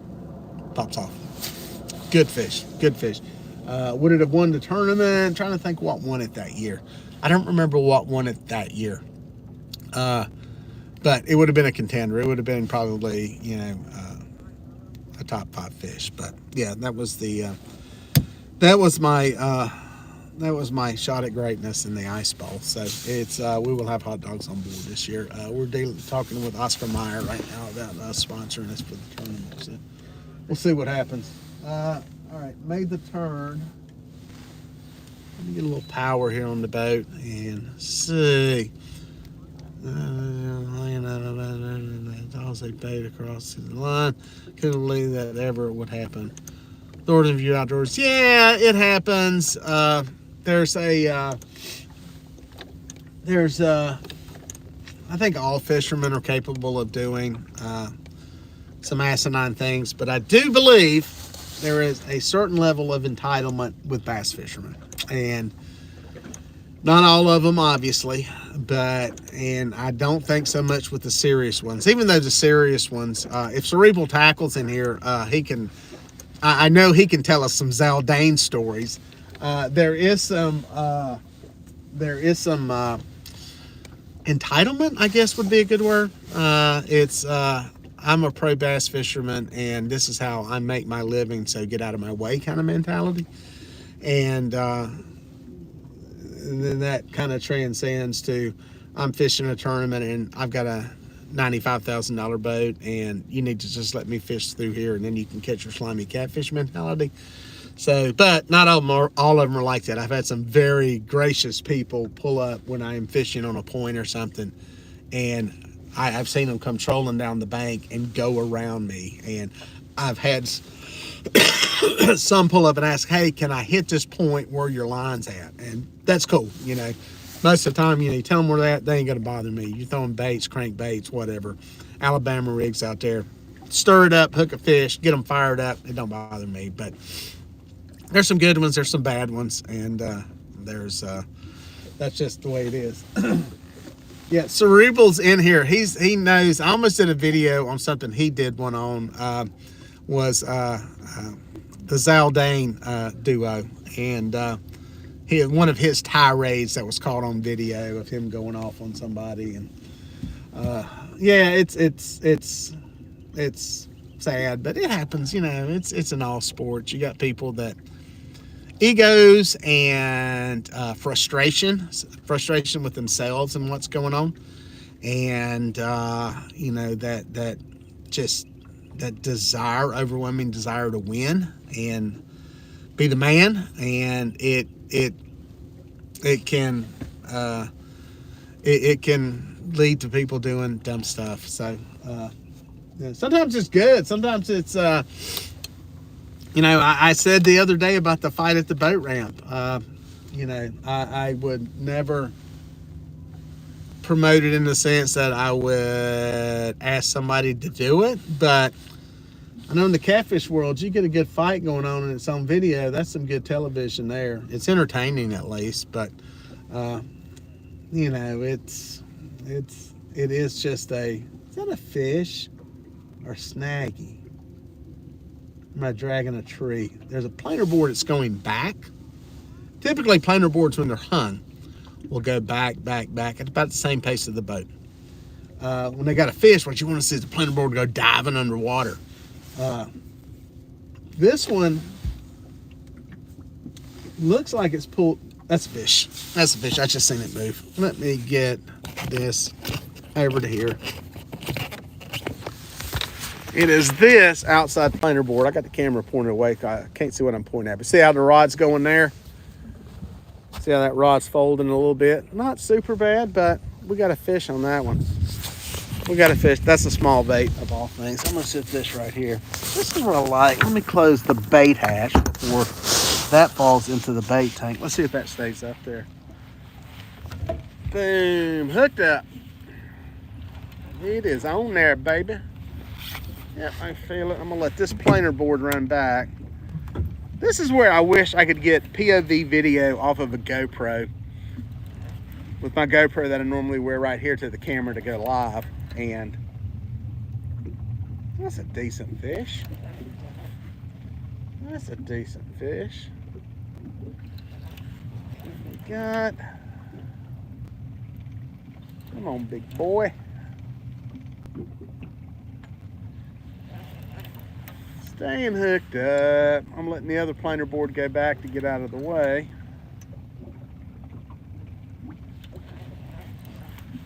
Good fish. Would it have won the tournament? I'm trying to think what won it that year. I don't remember what won it that year. But it would have been a contender. It would have been probably, a top 5 fish. But yeah, that was my shot at greatness in the ice bowl. So it's we will have hot dogs on board this year. We're talking with Oscar Mayer right now about sponsoring us for the tournament. So we'll see what happens. All right, made the turn. Let me get a little power here on the boat and see. Also bait across the line. Couldn't believe that ever would happen. Northern View Outdoors. Yeah, it happens. There's I think all fishermen are capable of doing some asinine things, but I do believe there is a certain level of entitlement with bass fishermen, and not all of them, obviously, and I don't think so much with the serious ones. Even though the serious ones, if Cerebral Tackle's in here, I know he can tell us some Zaldane stories. There is some entitlement, I guess would be a good word. I'm a pro bass fisherman, and this is how I make my living, so get out of my way kind of mentality. And then that kind of transcends to, I'm fishing a tournament and I've got a $95,000 boat, and you need to just let me fish through here, and then you can catch your slimy catfish mentality. So, but not all of them are like that. I've had some very gracious people pull up when I am fishing on a point or something, and I've seen them come trolling down the bank and go around me. And I've had some pull up and ask, hey, can I hit this point where your line's at? And that's cool. Most of the time, you tell them where they're at, they ain't gonna bother me. You're throwing baits, crank baits, whatever. Alabama rigs out there. Stir it up, hook a fish, get them fired up. It don't bother me. But there's some good ones, there's some bad ones, and that's just the way it is. Yeah, Cerebral's in here. He knows. I almost did a video on something he did one on. Was the Zaldane duo, and he had one of his tirades that was caught on video of him going off on somebody, and yeah, it's sad, but it happens. It's in all sports. You got people that egos and frustration with themselves and what's going on, and that desire, overwhelming desire to win and be the man, and it can lead to people doing dumb stuff. So yeah, sometimes it's good, sometimes it's I said the other day about the fight at the boat ramp. I would never promote it in the sense that I would ask somebody to do it, but I know in the catfish world, you get a good fight going on and it's on video. That's some good television there. It's entertaining at least, but it is just is that a fish or snaggy? Am I dragging a tree? There's a planer board that's going back. Typically, planer boards, when they're hung, will go back at about the same pace of the boat. When they got a fish, what you want to see is the planer board go diving underwater. This one looks like it's pulled. That's a fish. That's a fish. I just seen it move. Let me get this over to here. It is this outside planer board. I got the camera pointed away. I can't see what I'm pointing at. But see how the rod's going there? See how that rod's folding a little bit? Not super bad, but we got a fish on that one. We got a fish. That's a small bait of all things. I'm going to sit this right here. This is what I like. Let me close the bait hatch before that falls into the bait tank. Let's see if that stays up there. Boom. Hooked up. It is on there, baby. Yep, I feel it. I'm gonna let this planer board run back. This is where I wish I could get POV video off of a GoPro. With my GoPro that I normally wear right here to the camera to go live. And that's a decent fish. That's a decent fish. We got, come on, big boy. Staying hooked up. I'm letting the other planer board go back to get out of the way.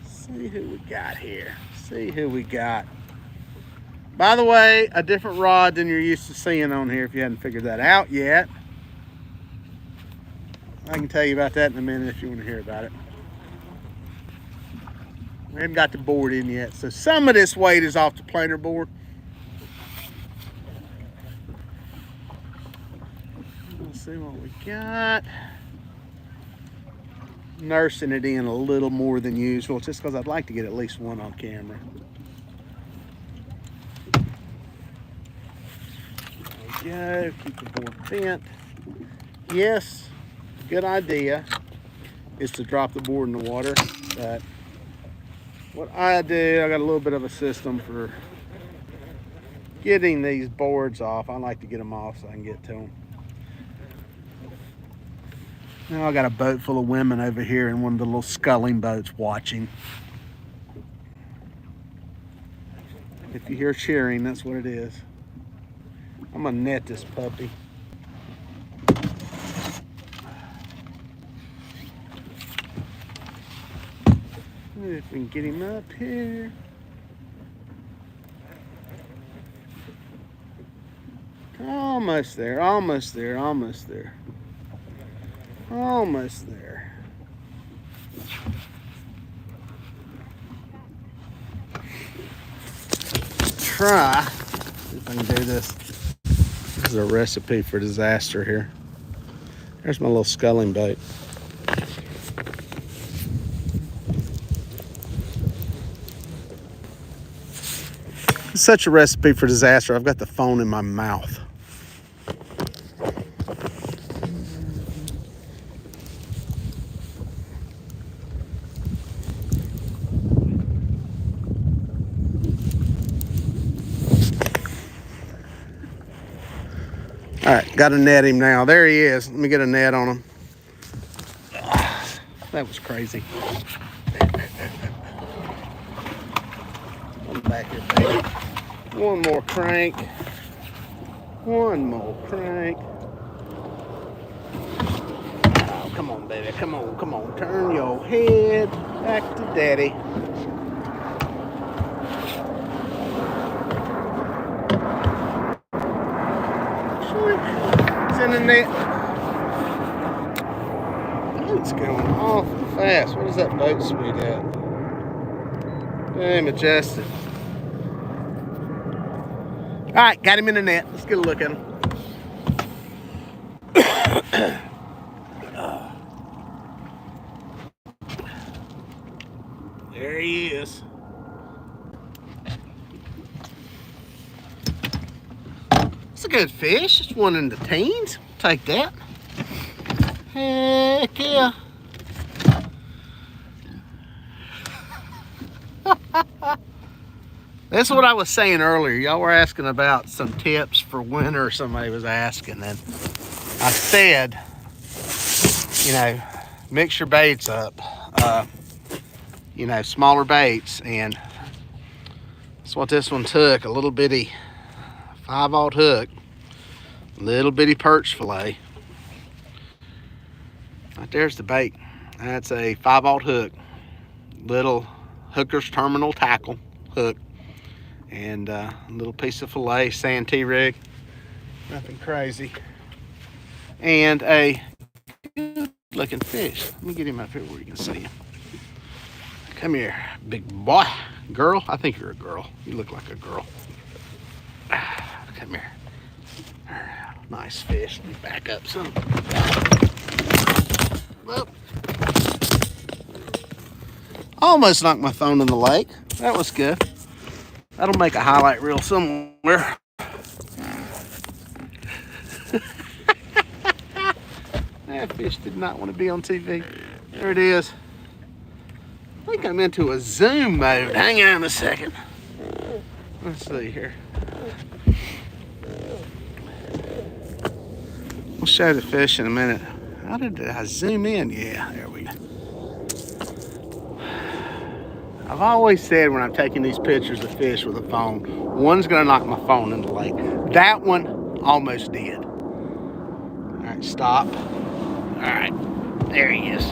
See who we got here. See who we got. By the way, a different rod than you're used to seeing on here if you hadn't figured that out yet. I can tell you about that in a minute if you want to hear about it. We haven't got the board in yet, so some of this weight is off the planer board. See what we got. Nursing it in a little more than usual, just because I'd like to get at least one on camera. There we go. Keep the board bent. Yes, good idea is to drop the board in the water, but what I do, I got a little bit of a system for getting these boards off. I like to get them off so I can get to them. Now I got a boat full of women over here in one of the little sculling boats watching. If you hear cheering, that's what it is. I'm gonna net this puppy. If we can get him up here. Almost there, almost there, almost there. Almost there. Try, see if I can do this. This is a recipe for disaster here. There's my little sculling bait. It's such a recipe for disaster. I've got the phone in my mouth. All right, got to net him now. There he is. Let me get a net on him. That was crazy. Come back here, baby. One more crank. One more crank. Oh, come on, baby. Come on, come on. Turn your head back to daddy. In the net. Boat's going awful fast. What is that boat speed at? Hey, majestic. All right, got him in the net. Let's get a look at him. There he is. It's a good fish. It's one in the teens. Take that. Heck yeah. That's what I was saying earlier. Y'all were asking about some tips for winter. Somebody was asking, and I said, you know, mix your baits up. You know, smaller baits, and that's what this one took. A little bitty 5/0 hook, little bitty perch fillet. Right there's the bait. That's a 5/0 hook, little hooker's terminal tackle hook, and a little piece of fillet, Santee rig, nothing crazy, and a good looking fish. Let me get him up here where you can see him. Come here, big boy. Girl, I think you're a girl. You look like a girl. Come here. Nice fish. Let me back up some. Whoop. Almost knocked my phone in the lake. That was good. That'll make a highlight reel somewhere. That fish did not want to be on TV. There it is. I think I'm into a zoom mode. Hang on a second. Let's see here. We'll show the fish in a minute. How did I zoom in? Yeah, there we go. I've always said when I'm taking these pictures of fish with a phone, one's gonna knock my phone in the lake. That one almost did. All right, stop. All right, there he is.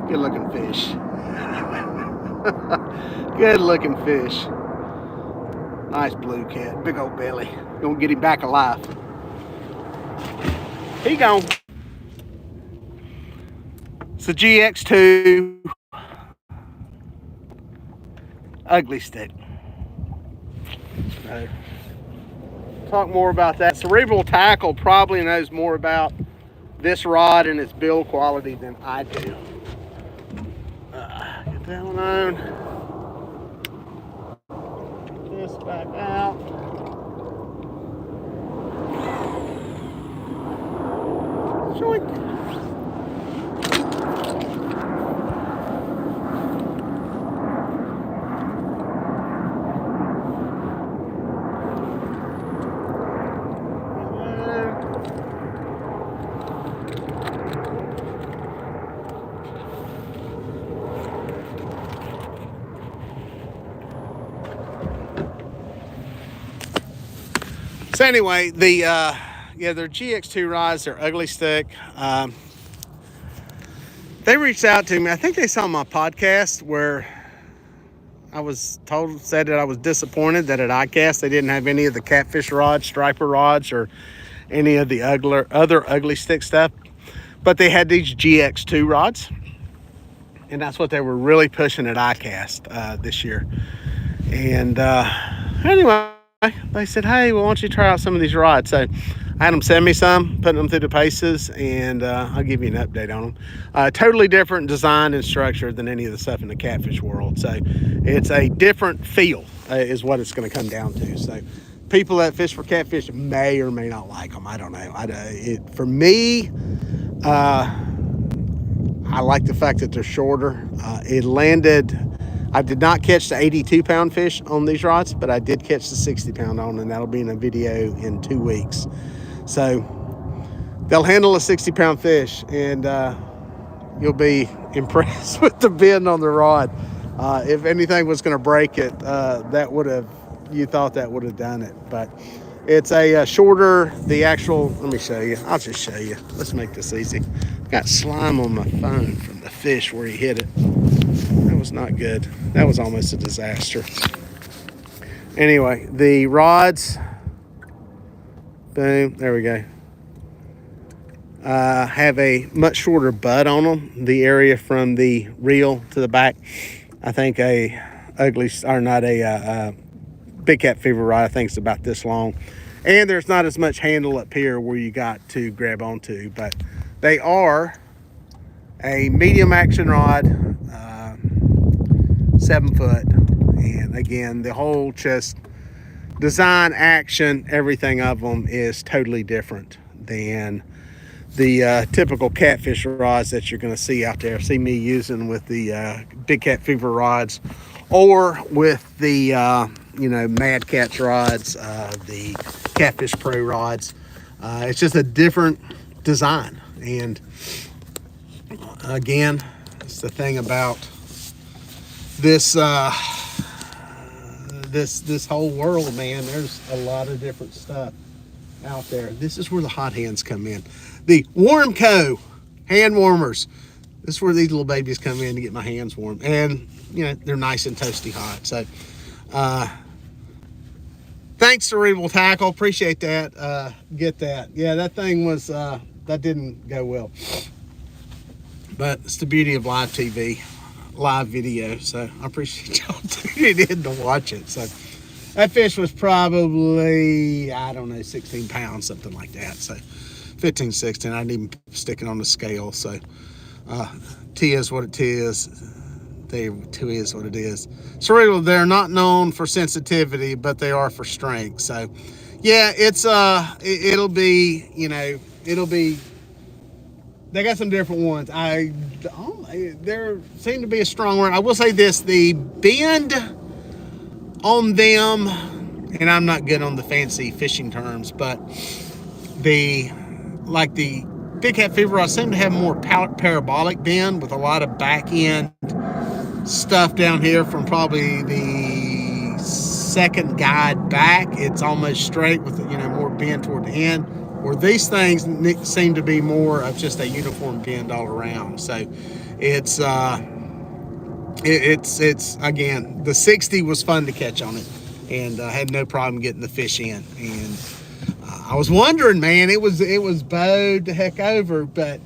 Good looking fish. Good looking fish. Nice blue cat, big old belly. Gonna get him back alive. He gone. It's a GX2 ugly stick. So, talk more about that. Cerebral Tackle probably knows more about this rod and its build quality than I do. Get that one on. Get this back out. Joink. So anyway, they're GX2 rods. They're ugly stick. They reached out to me. I think they saw my podcast where I said that I was disappointed that at iCast they didn't have any of the Catfish rods, striper rods, or any of the other ugly stick stuff. But they had these GX2 rods, and that's what they were really pushing at iCast this year. And anyway, they said, hey, well, why don't you try out some of these rods? So I had them send me some, putting them through the paces, and I'll give you an update on them. Totally different design and structure than any of the stuff in the catfish world. So it's a different feel is what it's going to come down to. So people that fish for catfish may or may not like them. I don't know. For me, I like the fact that they're shorter. It landed... I did not catch the 82-pound fish on these rods, but I did catch the 60-pound on, and that'll be in a video in 2 weeks. So they'll handle a 60-pound fish, and you'll be impressed with the bend on the rod. If anything was going to break it, you thought that would have done it. But it's a shorter, let me show you. I'll just show you. Let's make this easy. Got slime on my phone from the fish where he hit it. That was not good. That was almost a disaster. Anyway, the rods, boom, there we go. Have a much shorter butt on them. The area from the reel to the back, I think big cat fever rod, I think it's about this long. And there's not as much handle up here where you got to grab onto, but they are a medium action rod, 7 foot, and again, the whole just design, action, everything of them is totally different than the typical catfish rods that you're going to see out there. See me using with the big cat fever rods, or with the Mad Cats rods, the Catfish Pro rods. It's just a different design, and again, it's the thing about this this whole world, man. There's a lot of different stuff out there. This is where the hot hands come in. The Warmco hand warmers. This is where these little babies come in to get my hands warm. And, you know, they're nice and toasty hot. So, thanks, Cerebral Tackle. Appreciate that. Get that. Yeah, that thing was, that didn't go well. But it's the beauty of live TV, live video. So I appreciate y'all tuning in to watch it. So that fish was probably, I don't know, 16 pounds, something like that. So 15, 16. I didn't even stick it on the scale. So T is what it is. They two is what it is. Cerebral, they're not known for sensitivity, but they are for strength. So yeah, it's it'll be, you know, it'll be. They got some different ones. There seem to be a strong word. I will say this: the bend on them, and I'm not good on the fancy fishing terms, but the big cat fever, I seem to have more parabolic bend with a lot of back end stuff down here from probably the second guide back. It's almost straight with, you know, more bend toward the end. Or these things seem to be more of just a uniform bend all around. So it's again, the 60 was fun to catch on it, and I had no problem getting the fish in. And I was wondering, man, it was bowed the heck over, but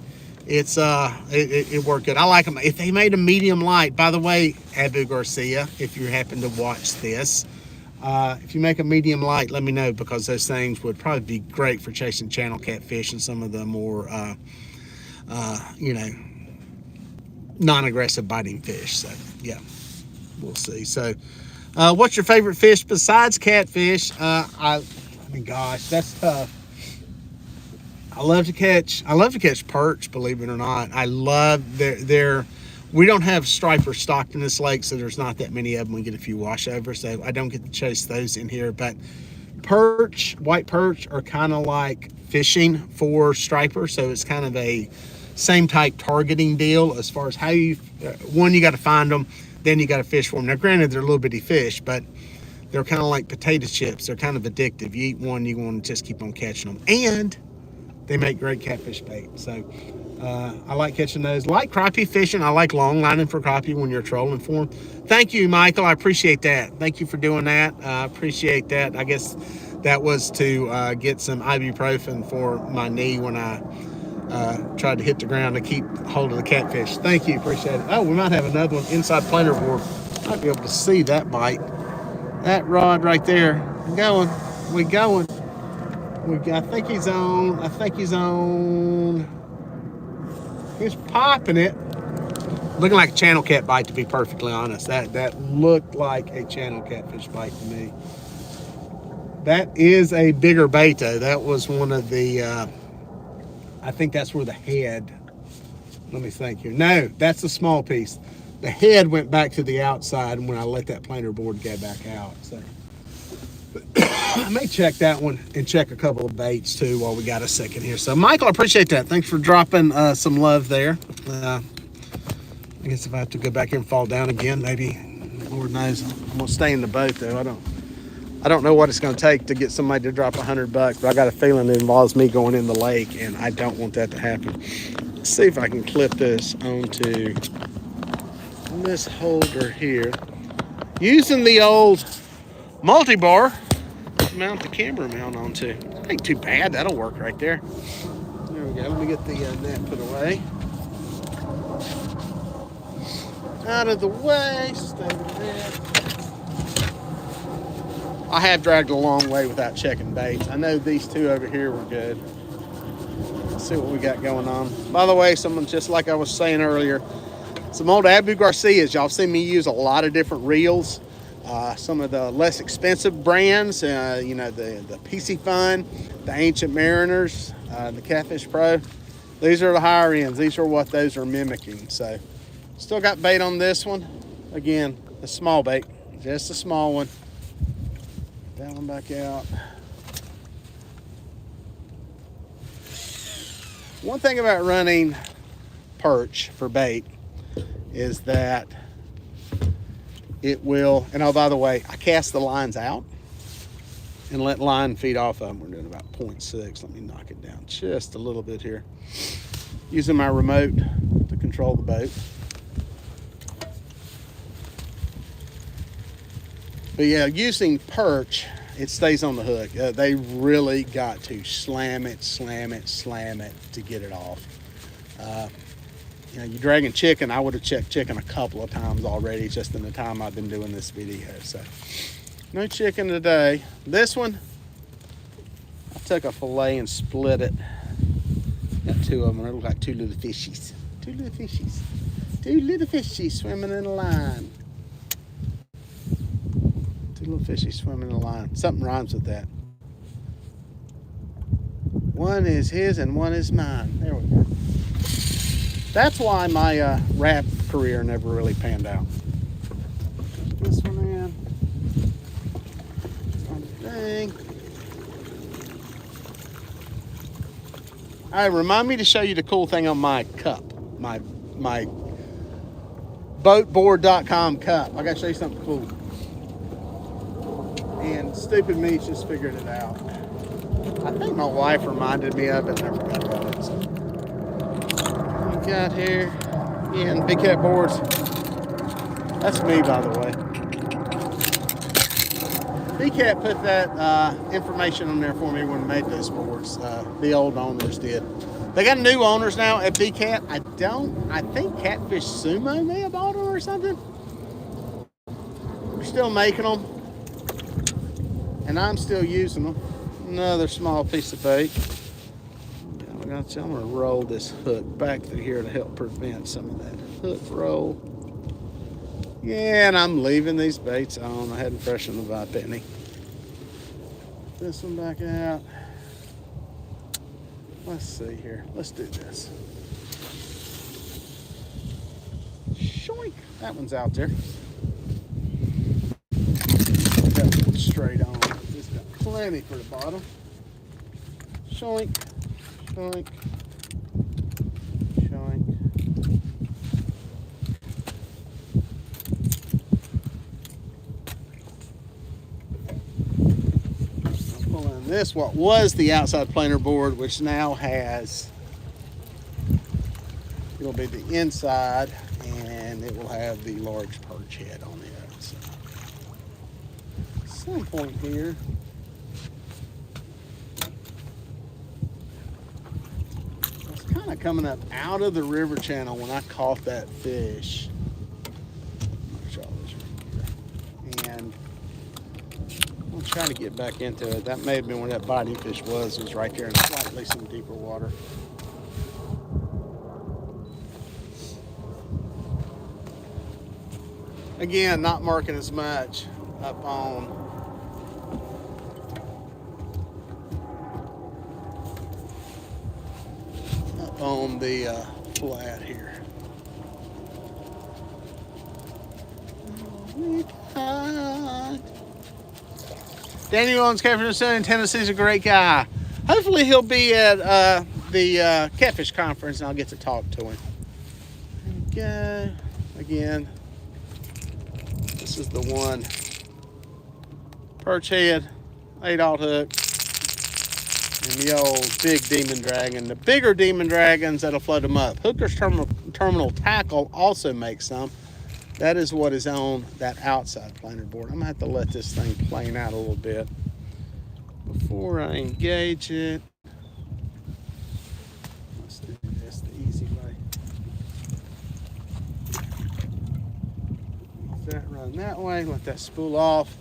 it worked good. I like them. If they made a medium light, by the way, Abu Garcia, if you happen to watch this, if you make a medium light, let me know, because those things would probably be great for chasing channel catfish and some of the more, you know, non-aggressive biting fish. So yeah, we'll see. So what's your favorite fish besides catfish? I mean, gosh, that's tough. I love to catch perch, believe it or not. I love we don't have striper stocked in this lake, so there's not that many of them. We get a few washovers, so I don't get to chase those in here. But perch, white perch, are kind of like fishing for striper, so it's kind of a same type targeting deal as far as how you, one, you got to find them, then you got to fish for them. Now, granted, they're little bitty fish, but they're kind of like potato chips. They're kind of addictive. You eat one, you want to just keep on catching them. And they make great catfish bait. So I like catching those. Like crappie fishing. I like long lining for crappie when you're trolling for them. Thank you, Michael. I appreciate that. Thank you for doing that. I appreciate that. I guess that was to get some ibuprofen for my knee when I tried to hit the ground to keep hold of the catfish. Thank you. Appreciate it. Oh, we might have another one inside planer board. Might be able to see that bite. That rod right there. We going. I think he's on. He's popping it. Looking like a channel cat bite, to be perfectly honest. That looked like a channel catfish bite to me. That is a bigger bait, though. That was one of the, I think that's where the head, let me think here. No, that's the small piece. The head went back to the outside when I let that planer board go back out. So I may check that one and check a couple of baits too while we got a second here. So Michael, I appreciate that. Thanks for dropping some love there. I guess if I have to go back here and fall down again, maybe, Lord knows, I'm gonna stay in the boat though. I don't know what it's gonna take to get somebody to drop $100, but I got a feeling it involves me going in the lake, and I don't want that to happen. Let's see if I can clip this onto this holder here using the old multi-bar to mount the camera mount onto. Ain't too bad. That'll work right there. There we go. Let me get the net put away. Out of the way. Stay with that. I have dragged a long way without checking baits. I know these two over here were good. Let's see what we got going on. By the way, someone, just like I was saying earlier, some old Abu Garcias. Y'all seen me use a lot of different reels. Some of the less expensive brands, you know, the PC Fun, the Ancient Mariners, the Catfish Pro. These are the higher ends. These are what those are mimicking. So still got bait on this one. Again, a small bait, just a small one. That one back out. One thing about running perch for bait is that it will, and oh, by the way, I cast the lines out and let line feed off of them. We're doing about 0.6. Let me knock it down just a little bit here. using my remote to control the boat. But yeah, using perch, it stays on the hook. They really got to slam it to get it off. You know, you're dragging chicken. I would have checked chicken a couple of times already just in the time I've been doing this video. So no chicken today. This one, I took a fillet and split it. Got two of them. They look like two little fishies. Two little fishies. Two little fishies swimming in a line. Two little fishies swimming in a line. Something rhymes with that. One is his and one is mine. There we go. That's why my rap career never really panned out. Put this one in. Thing. All right, remind me to show you the cool thing on my cup, my boatboard.com cup. I gotta show you something cool. And stupid me just figured it out. I think my wife reminded me of it, never got about it. So. We got here, again, Big Cat boards. That's me, by the way. Big Cat put that information on there for me when I made those boards. The old owners did. They got new owners now at Big Cat. I think Catfish Sumo may have bought them or something. They're still making them. And I'm still using them. Another small piece of bait. I'm gonna roll this hook back through here to help prevent some of that hook roll. Yeah, and I'm leaving these baits on. I hadn't freshened the penny. This one back out. Let's see here. Let's do this. Shoink. That one's out there. That one straight on. Just got plenty for the bottom. Shoink. Shoink. Shoink. I'm pulling this, what was the outside planer board, which now has, it'll be the inside, and it will have the large perch head on it. So, at some point here, kind of coming up out of the river channel when I caught that fish. And I'll try to get back into it. That may have been where that biting fish was right there in slightly some deeper water. Again, not marking as much up on the flat here. Danny owns Cramerton in Tennessee's a great guy. Hopefully he'll be at the Catfish conference and I'll get to talk to him. There we go. Again, this is the one. Perch head, 8/0 hook. And the old big demon dragon. The bigger demon dragons that'll float them up. Hooker's Terminal Tackle also makes some. That is what is on that outside planer board. I'm gonna have to let this thing plane out a little bit before I engage it. Let's do this the easy way. Let that run that way, let that spool off.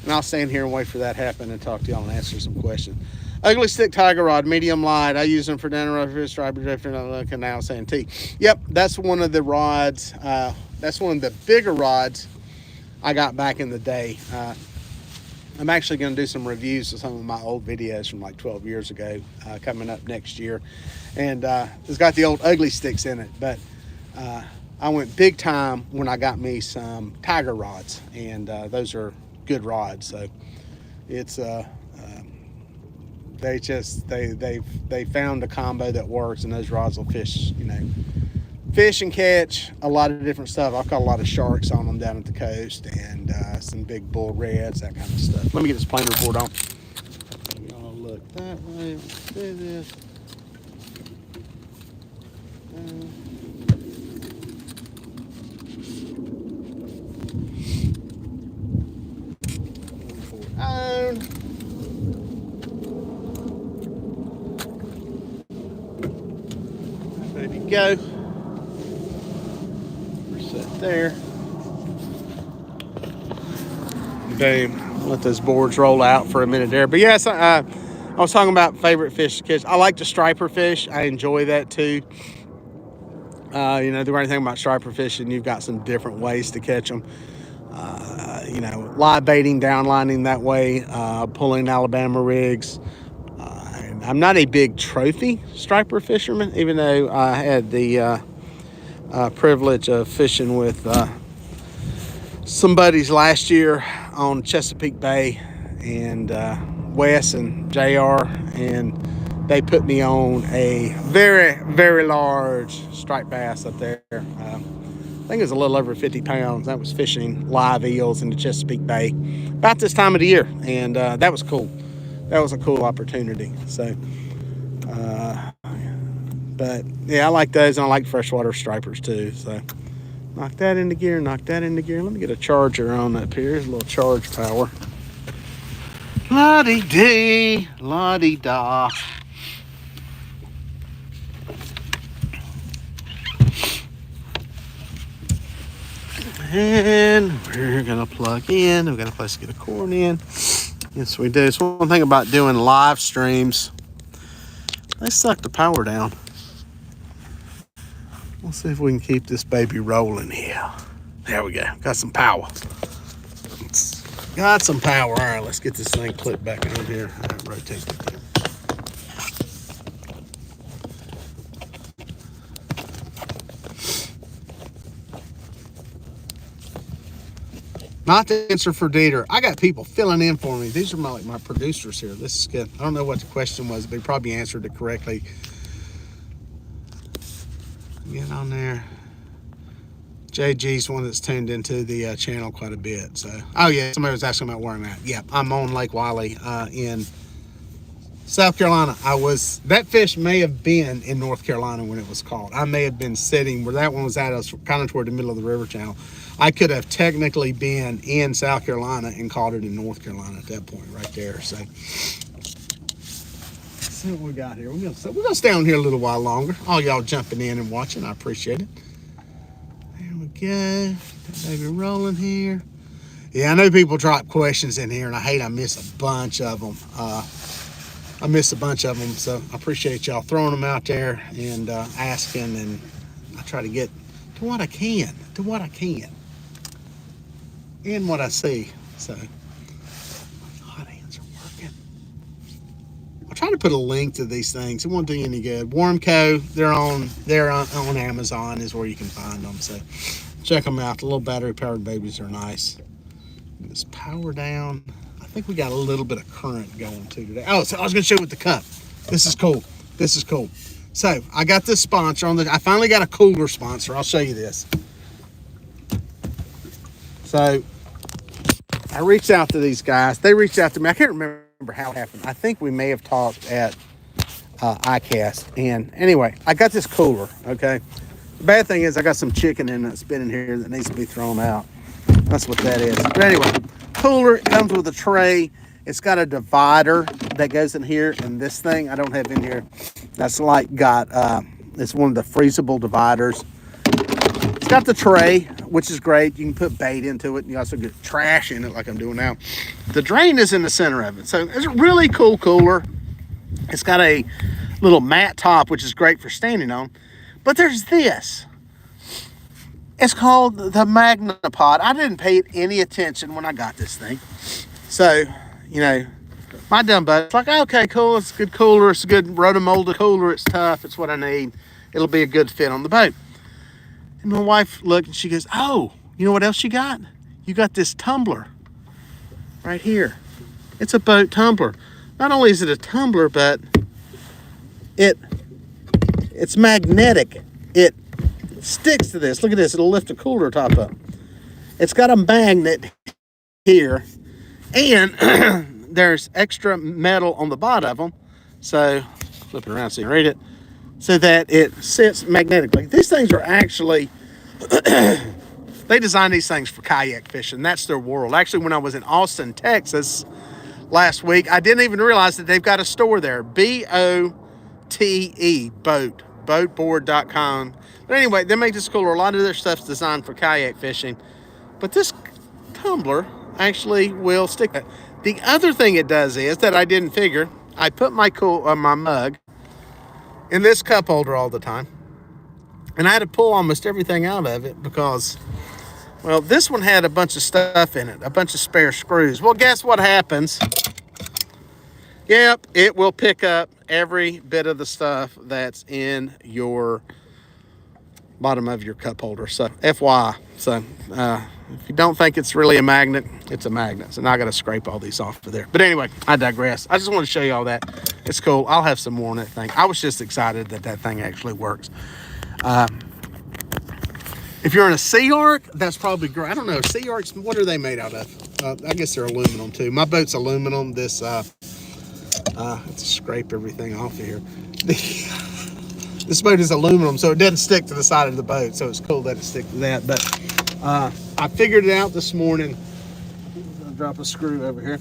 And I'll stand here and wait for that to happen and talk to y'all and answer some questions. Ugly stick tiger rod, medium light. I use them for dinner, fish, striper, drifter, canal, sand, T. Yep, that's one of the rods. That's one of the bigger rods I got back in the day. I'm actually going to do some reviews of some of my old videos from like 12 years ago coming up next year. And it's got the old ugly sticks in it. But I went big time when I got me some tiger rods. And those are good rods. So it's... they found a combo that works, and those rods will fish, you know, fish and catch a lot of different stuff. I've caught a lot of sharks on them down at the coast, and some big bull reds, that kind of stuff. Let me get this planer board on. Y'all look that way. Let's do this. On. Ready to go. We're set there. Boom. Let those boards roll out for a minute there. But yes, I was talking about favorite fish to catch. I like to striper fish. I enjoy that too. You know, the great thing about striper fishing, you've got some different ways to catch them. You know, live baiting, downlining that way, pulling Alabama rigs. And I'm not a big trophy striper fisherman, even though I had the privilege of fishing with some buddies last year on Chesapeake Bay, and Wes and JR, and they put me on a very, very large striped bass up there. I think it was a little over 50 pounds. That was fishing live eels in the Chesapeake Bay about this time of the year, and that was cool. That was a cool opportunity. So, but yeah, I like those, and I like freshwater stripers too. So, knock that into gear, knock that into gear. Let me get a charger on up here. There's a little charge power. La-dee-dee, la-dee-da. And we're gonna plug in. We've got a place to get a cord in. Yes, we do. So one thing about doing live streams, they suck the power down. Let's see if we can keep this baby rolling here. There we go. Got some power. Got some power. All right, let's get this thing clipped back on here. All right, rotate it. Not to answer for Dieter. I got people filling in for me. These are my producers here. This is good. I don't know what the question was, but he probably answered it correctly. Get on there. JG's one that's tuned into the channel quite a bit. So, oh yeah, somebody was asking about where I'm at. Yep, I'm on Lake Wiley in South Carolina. That fish may have been in North Carolina when it was caught. I may have been sitting where that one was at. I was kind of toward the middle of the river channel. I could have technically been in South Carolina and caught it in North Carolina at that point right there. So, let's see what we got here. We're gonna stay on here a little while longer. All y'all jumping in and watching, I appreciate it. There we go. That baby rolling here. Yeah, I know people drop questions in here, and I miss a bunch of them. So I appreciate y'all throwing them out there and asking, and I try to get to what I can, and what I see. So hot hands are working. I'll try to put a link to these things. It won't do you any good. Warmco, they're on Amazon is where you can find them. So check them out. The little battery powered babies are nice. This power down. I think we got a little bit of current going too today. Oh, so I was gonna show you with the cup. This is cool. So I got this sponsor I finally got a cooler sponsor. I'll show you this. So I reached out to these guys. They reached out to me. I can't remember how it happened. I think we may have talked at ICAST. And anyway, I got this cooler, okay? The bad thing is I got some chicken in that's been in here that needs to be thrown out. That's what that is. But anyway, cooler, it comes with a tray. It's got a divider that goes in here, and this thing I don't have in here. That's like it's one of the freezable dividers. It's got the tray, which is great. You can put bait into it, and you also get trash in it like I'm doing now. The drain is in the center of it. So it's a really cool cooler. It's got a little mat top, which is great for standing on. But there's this. It's called the Magnapod. I didn't pay it any attention when I got this thing. So, you know, my dumb buddy's like, okay, cool. It's a good cooler. It's a good rotomolded cooler. It's tough. It's what I need. It'll be a good fit on the boat. And my wife looked and she goes, oh, you know what else you got? You got this tumbler right here. It's a boat tumbler. Not only is it a tumbler, but it's magnetic. It sticks to this. Look at this. It'll lift the cooler top up. It's got a magnet here, and there's extra metal on the bottom of them. So flip it around so you can read it. so that it sits magnetically. These things are actually, they designed these things for kayak fishing. That's their world. Actually, when I was in Austin, Texas last week, I didn't even realize that they've got a store there. BOTE, boatboard.com. But anyway, they make this cooler. A lot of their stuff's designed for kayak fishing. But this tumbler actually will stick. The other thing it does is that I didn't figure, I put my my mug in this cup holder all the time. And I had to pull almost everything out of it because, well, this one had a bunch of stuff in it, a bunch of spare screws. Well, guess what happens? Yep, it will pick up every bit of the stuff that's in your bottom of your cup holder. So, FYI. So, if you don't think it's really a magnet, it's a magnet. So now I got to scrape all these off of there. But anyway, I digress. I just want to show you all that. It's cool. I'll have some more on that thing. I was just excited that that thing actually works. If you're in a Sea Arc, that's probably great. I don't know. Sea Arcs, what are they made out of? I guess they're aluminum too. My boat's aluminum. This, let's scrape everything off of here. This boat is aluminum, so it doesn't stick to the side of the boat. So it's cool that it sticks to that. But I figured it out this morning. I'll drop a screw over here.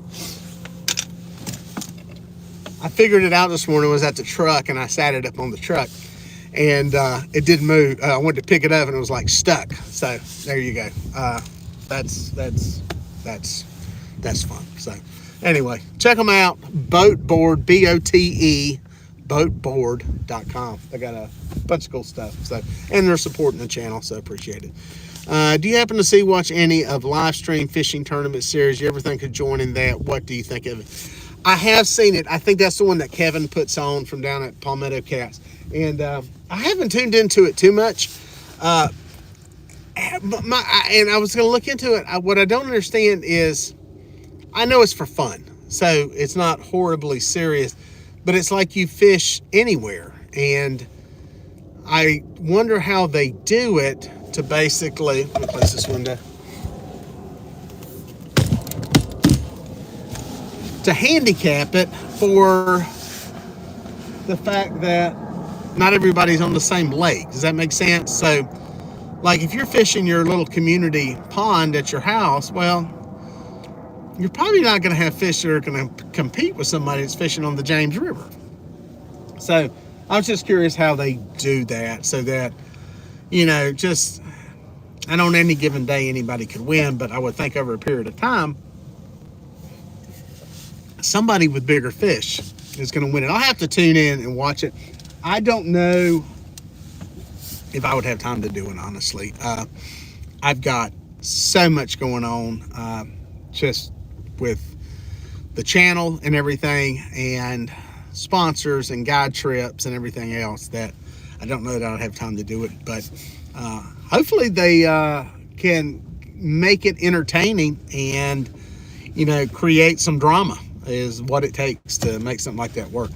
I figured it out this morning. I was at the truck, and I sat it up on the truck. And it didn't move. I went to pick it up and it was like stuck. So there you go. That's fun. So anyway, check them out. Boatboard, BOTE, boatboard.com. They got a bunch of cool stuff. So, and they're supporting the channel, so appreciate it. Do you happen to watch any of live stream fishing tournament series? You ever think of joining that? What do you think of it? I have seen it. I think that's the one that Kevin puts on from down at Palmetto Cats. And I haven't tuned into it too much. And I was going to look into it. What I don't understand is, I know it's for fun, so it's not horribly serious, but it's like you fish anywhere. And I wonder how they do it to basically, let me close this window, to handicap it for the fact that not everybody's on the same lake. Does that make sense? So, like if you're fishing your little community pond at your house, well, you're probably not going to have fish that are going to compete with somebody that's fishing on the James River. So, I was just curious how they do that so that, you know, just, and on any given day anybody could win, but I would think over a period of time, somebody with bigger fish is going to win it. I'll have to tune in and watch it. I don't know if I would have time to do it, honestly. I've got so much going on just with the channel and everything, and sponsors and guide trips and everything else, that I don't know that I'll have time to do it. But hopefully they can make it entertaining and, you know, create some drama is what it takes to make something like that work.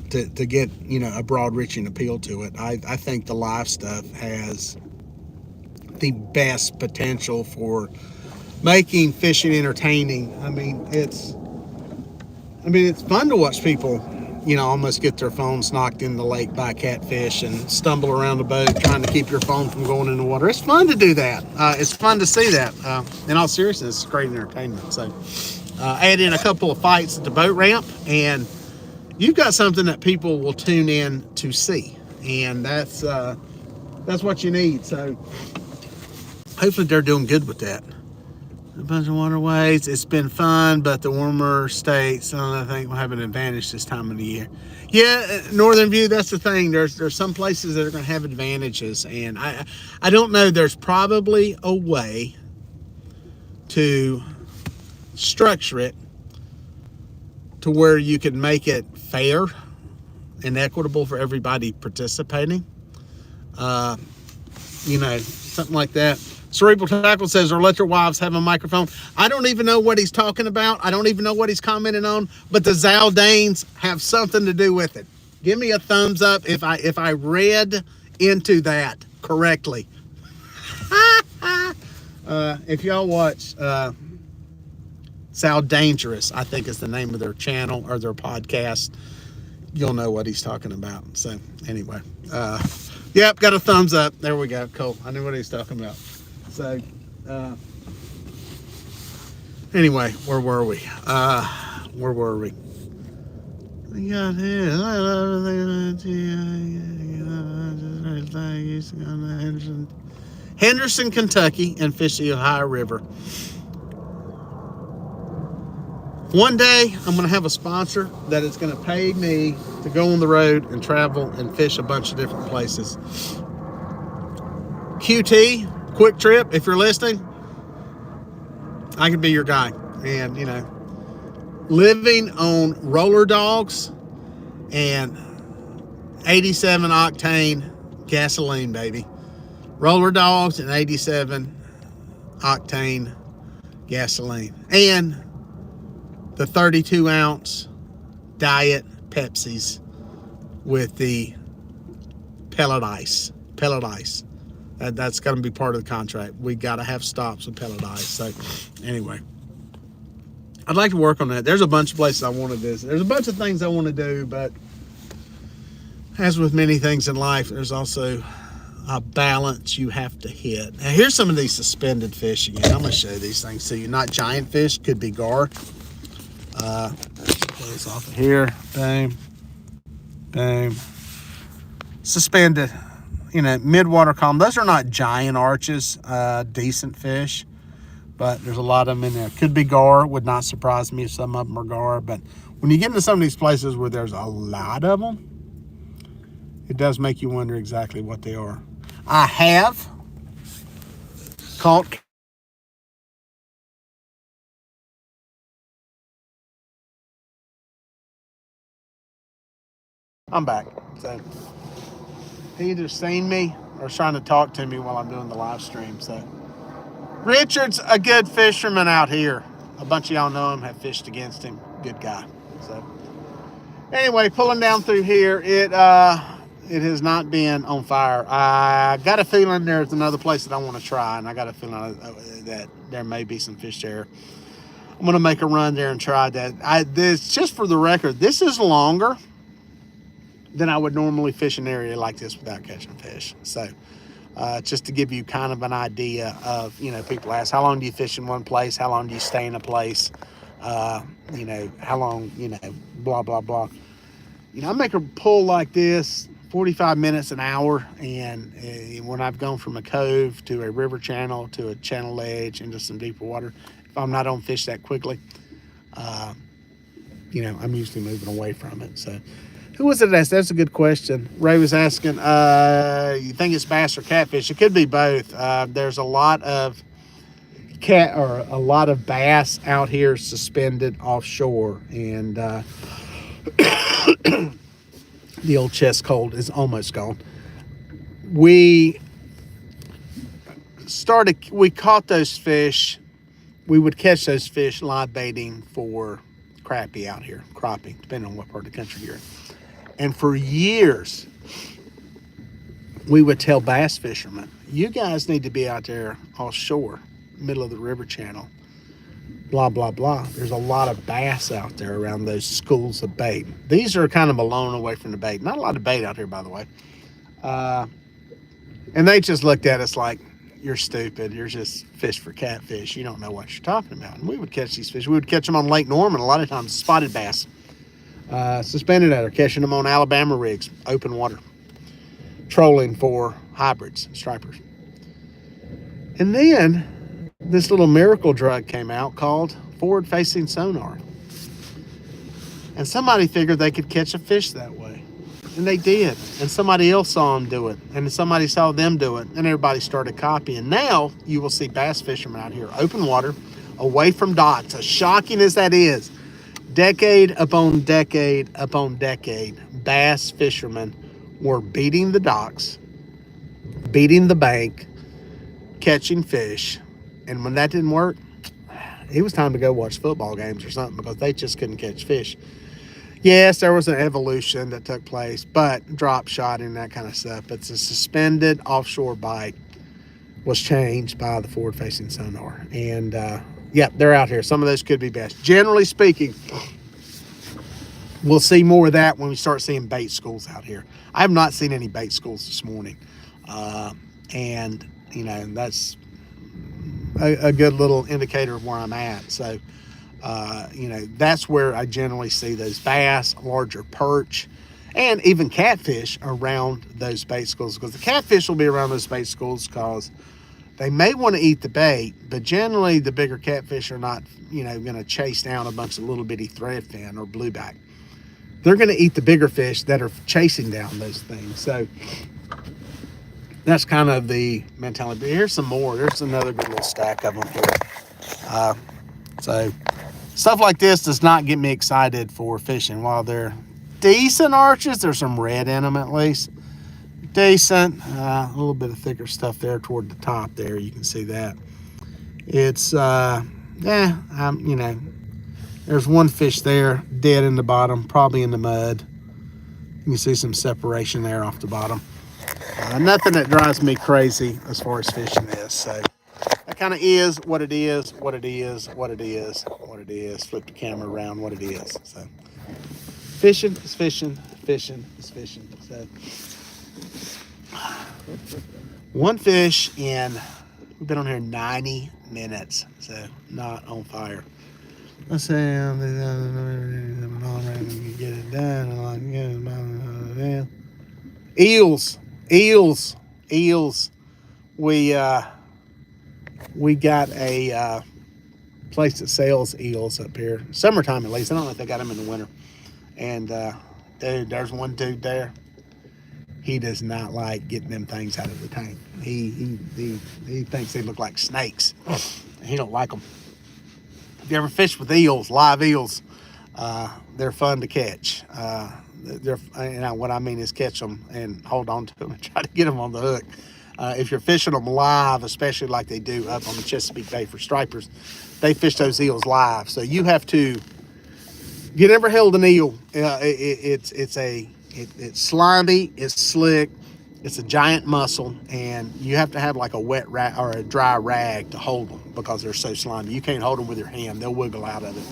To get, you know, a broad reaching appeal to it. I think the live stuff has the best potential for making fishing entertaining. I mean, it's fun to watch people, you know, almost get their phones knocked in the lake by a catfish and stumble around the boat trying to keep your phone from going in the water. It's fun to do that. It's fun to see that. In all seriousness, it's great entertainment. So add in a couple of fights at the boat ramp, and you've got something that people will tune in to see, and that's what you need. So hopefully they're doing good with that. A bunch of waterways. It's been fun, but the warmer states, I think, will have an advantage this time of the year. Yeah, Northern View, that's the thing. There's some places that are going to have advantages, and I don't know. There's probably a way to structure it to where you can make it fair and equitable for everybody participating. You know, something like that. Cerebral Tackle says, or let your wives have a microphone. I don't even know what he's talking about. I don't even know what he's commenting on, but the Zaldanes have something to do with it. Give me a thumbs up if I read into that correctly. If y'all watch Sal Dangerous, I think is the name of their channel or their podcast. you'll know what he's talking about. So anyway, yep, got a thumbs up. There we go. Cool. I knew what he's talking about. So anyway, where were we? Where were we? We got here. Henderson, Kentucky, and fish the Ohio River. One day, I'm going to have a sponsor that is going to pay me to go on the road and travel and fish a bunch of different places. QT, Quick Trip, if you're listening, I could be your guy. And, you know, living on roller dogs and 87 octane gasoline, baby. Roller dogs and 87 octane gasoline. And the 32 ounce diet Pepsis with the pellet ice. That's going to be part of the contract. We got to have stops with pellet ice. So anyway, I'd like to work on that. There's a bunch of places I want to visit. There's a bunch of things I want to do, but as with many things in life, there's also a balance you have to hit. Now here's some of these suspended fish again. I'm going to show these things to you. Not giant fish, could be gar. Pull this off of here. Boom. Boom. Suspended. You know, mid-water column. Those are not giant arches. Decent fish. But there's a lot of them in there. Could be gar. Would not surprise me if some of them are gar. But when you get into some of these places where there's a lot of them, it does make you wonder exactly what they are. I have caught I'm back. So he either seen me or is trying to talk to me while I'm doing the live stream. So Richard's a good fisherman out here. A bunch of y'all know him, have fished against him. Good guy. So anyway, pulling down through here, it has not been on fire. I got a feeling there's another place that I want to try, and I got a feeling that there may be some fish there. I'm going to make a run there and try that. This, just for the record, this is longer than I would normally fish an area like this without catching fish. So just to give you kind of an idea of, you know, people ask, how long do you fish in one place? How long do you stay in a place? You know, how long, you know, blah, blah, blah. You know, I make a pull like this, 45 minutes, an hour. And when I've gone from a cove to a river channel to a channel edge into some deeper water, if I'm not on fish that quickly, you know, I'm usually moving away from it. So who was it that asked? That's a good question. Ray was asking, you think it's bass or catfish? It could be both. There's a lot of a lot of bass out here suspended offshore, and the old chest cold is almost gone. We caught those fish. We would catch those fish live baiting for crappie out here, crappie, depending on what part of the country you're in. And for years, we would tell bass fishermen, you guys need to be out there offshore, middle of the river channel, blah, blah, blah. There's a lot of bass out there around those schools of bait. These are kind of alone away from the bait. Not a lot of bait out here, by the way. And they just looked at us like, you're stupid. You're just fish for catfish. You don't know what you're talking about. And we would catch these fish. We would catch them on Lake Norman, a lot of times spotted bass. Suspended at her, catching them on Alabama rigs, open water, trolling for hybrids, stripers. And then this little miracle drug came out called forward-facing sonar. And somebody figured they could catch a fish that way. And they did. And somebody else saw them do it. And somebody saw them do it. And everybody started copying. Now you will see bass fishermen out here, open water, away from docks. As shocking as that is, decade upon decade upon decade, bass fishermen were beating the docks, beating the bank, catching fish. And when that didn't work, it was time to go watch football games or something, because they just couldn't catch fish. Yes, there was an evolution that took place, but drop shot and that kind of stuff. But the suspended offshore bite was changed by the forward-facing sonar. And, yeah, they're out here. Some of those could be bass. Generally speaking, we'll see more of that when we start seeing bait schools out here. I have not seen any bait schools this morning. And, you know, that's a good little indicator of where I'm at. So, you know, that's where I generally see those bass, larger perch, and even catfish around those bait schools, because the catfish will be around those bait schools because they may want to eat the bait, but generally the bigger catfish are not, you know, going to chase down a bunch of little bitty threadfin or blueback. They're going to eat the bigger fish that are chasing down those things. So that's kind of the mentality. But here's some more. There's another good little stack of them here. So stuff like this does not get me excited for fishing. While they're decent arches, there's some red in them at least. Decent. A little bit of thicker stuff there toward the top there. You can see that. It's, you know, there's one fish there, dead in the bottom, probably in the mud. You can see some separation there off the bottom. Nothing that drives me crazy as far as fishing is. So that kind of is what it is, what it is, what it is, what it is. Flip the camera around, what it is. So fishing is fishing, fishing is fishing. So one fish in, we've been on here 90 minutes, so not on fire. Let's say get it done. Eels. We got a place that sells eels up here. Summertime at least. I don't know if they got them in the winter. And dude, there's one dude there. He does not like getting them things out of the tank. He thinks they look like snakes. He don't like them. If you ever fish with eels, live eels, they're fun to catch. What I mean is catch them and hold on to them and try to get them on the hook. If you're fishing them live, especially like they do up on the Chesapeake Bay for stripers, they fish those eels live. So you have to. If you never held an eel, it's slimy, it's slick, it's a giant mussel, and you have to have like a wet rag or a dry rag to hold them because they're so slimy. You can't hold them with your hand; they'll wiggle out of it.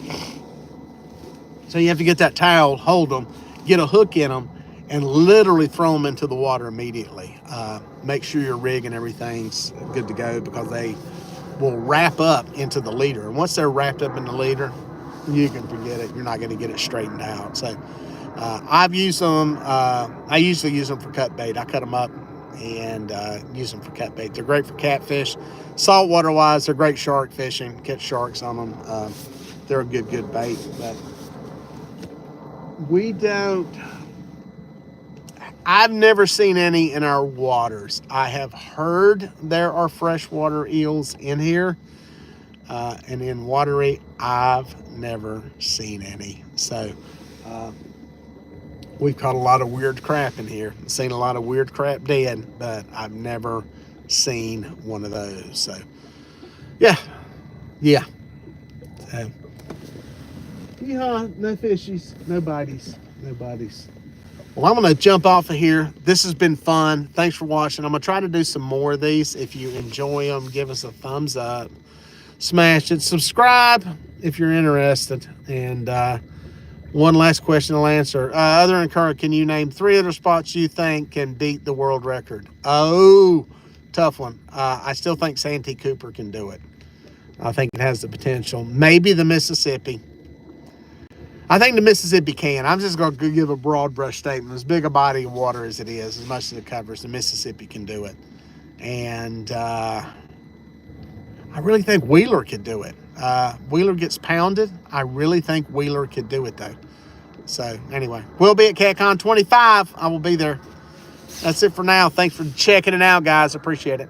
So you have to get that towel, hold them, get a hook in them, and literally throw them into the water immediately. Make sure your rig and everything's good to go because they will wrap up into the leader. And once they're wrapped up in the leader, you can forget it. You're not going to get it straightened out. So I've used them. I usually use them for cut bait. I cut them up and use them for cut bait. They're great for catfish. Saltwater wise, they're great shark fishing. Catch sharks on them. They're a good bait. But we don't. I've never seen any in our waters. I have heard there are freshwater eels in here. And in watery, I've never seen any. So we've caught a lot of weird crap in here. Seen a lot of weird crap dead, but I've never seen one of those. So yeah. So, no fishies, no bodies. Well, I'm going to jump off of here. This has been fun. Thanks for watching. I'm going to try to do some more of these. If you enjoy them, give us a thumbs up. Smash it. Subscribe if you're interested. And one last question I'll answer. Other than Kurt, can you name 3 other spots you think can beat the world record? Oh, tough one. I still think Santee Cooper can do it. I think it has the potential. Maybe the Mississippi. I think the Mississippi can. I'm just going to give a broad brush statement. As big a body of water as it is, as much as it covers, the Mississippi can do it. And I really think Wheeler could do it. Wheeler gets pounded. I really think Wheeler could do it, though. So, anyway, we'll be at CatCon 25. I will be there. That's it for now. Thanks for checking it out, guys. Appreciate it.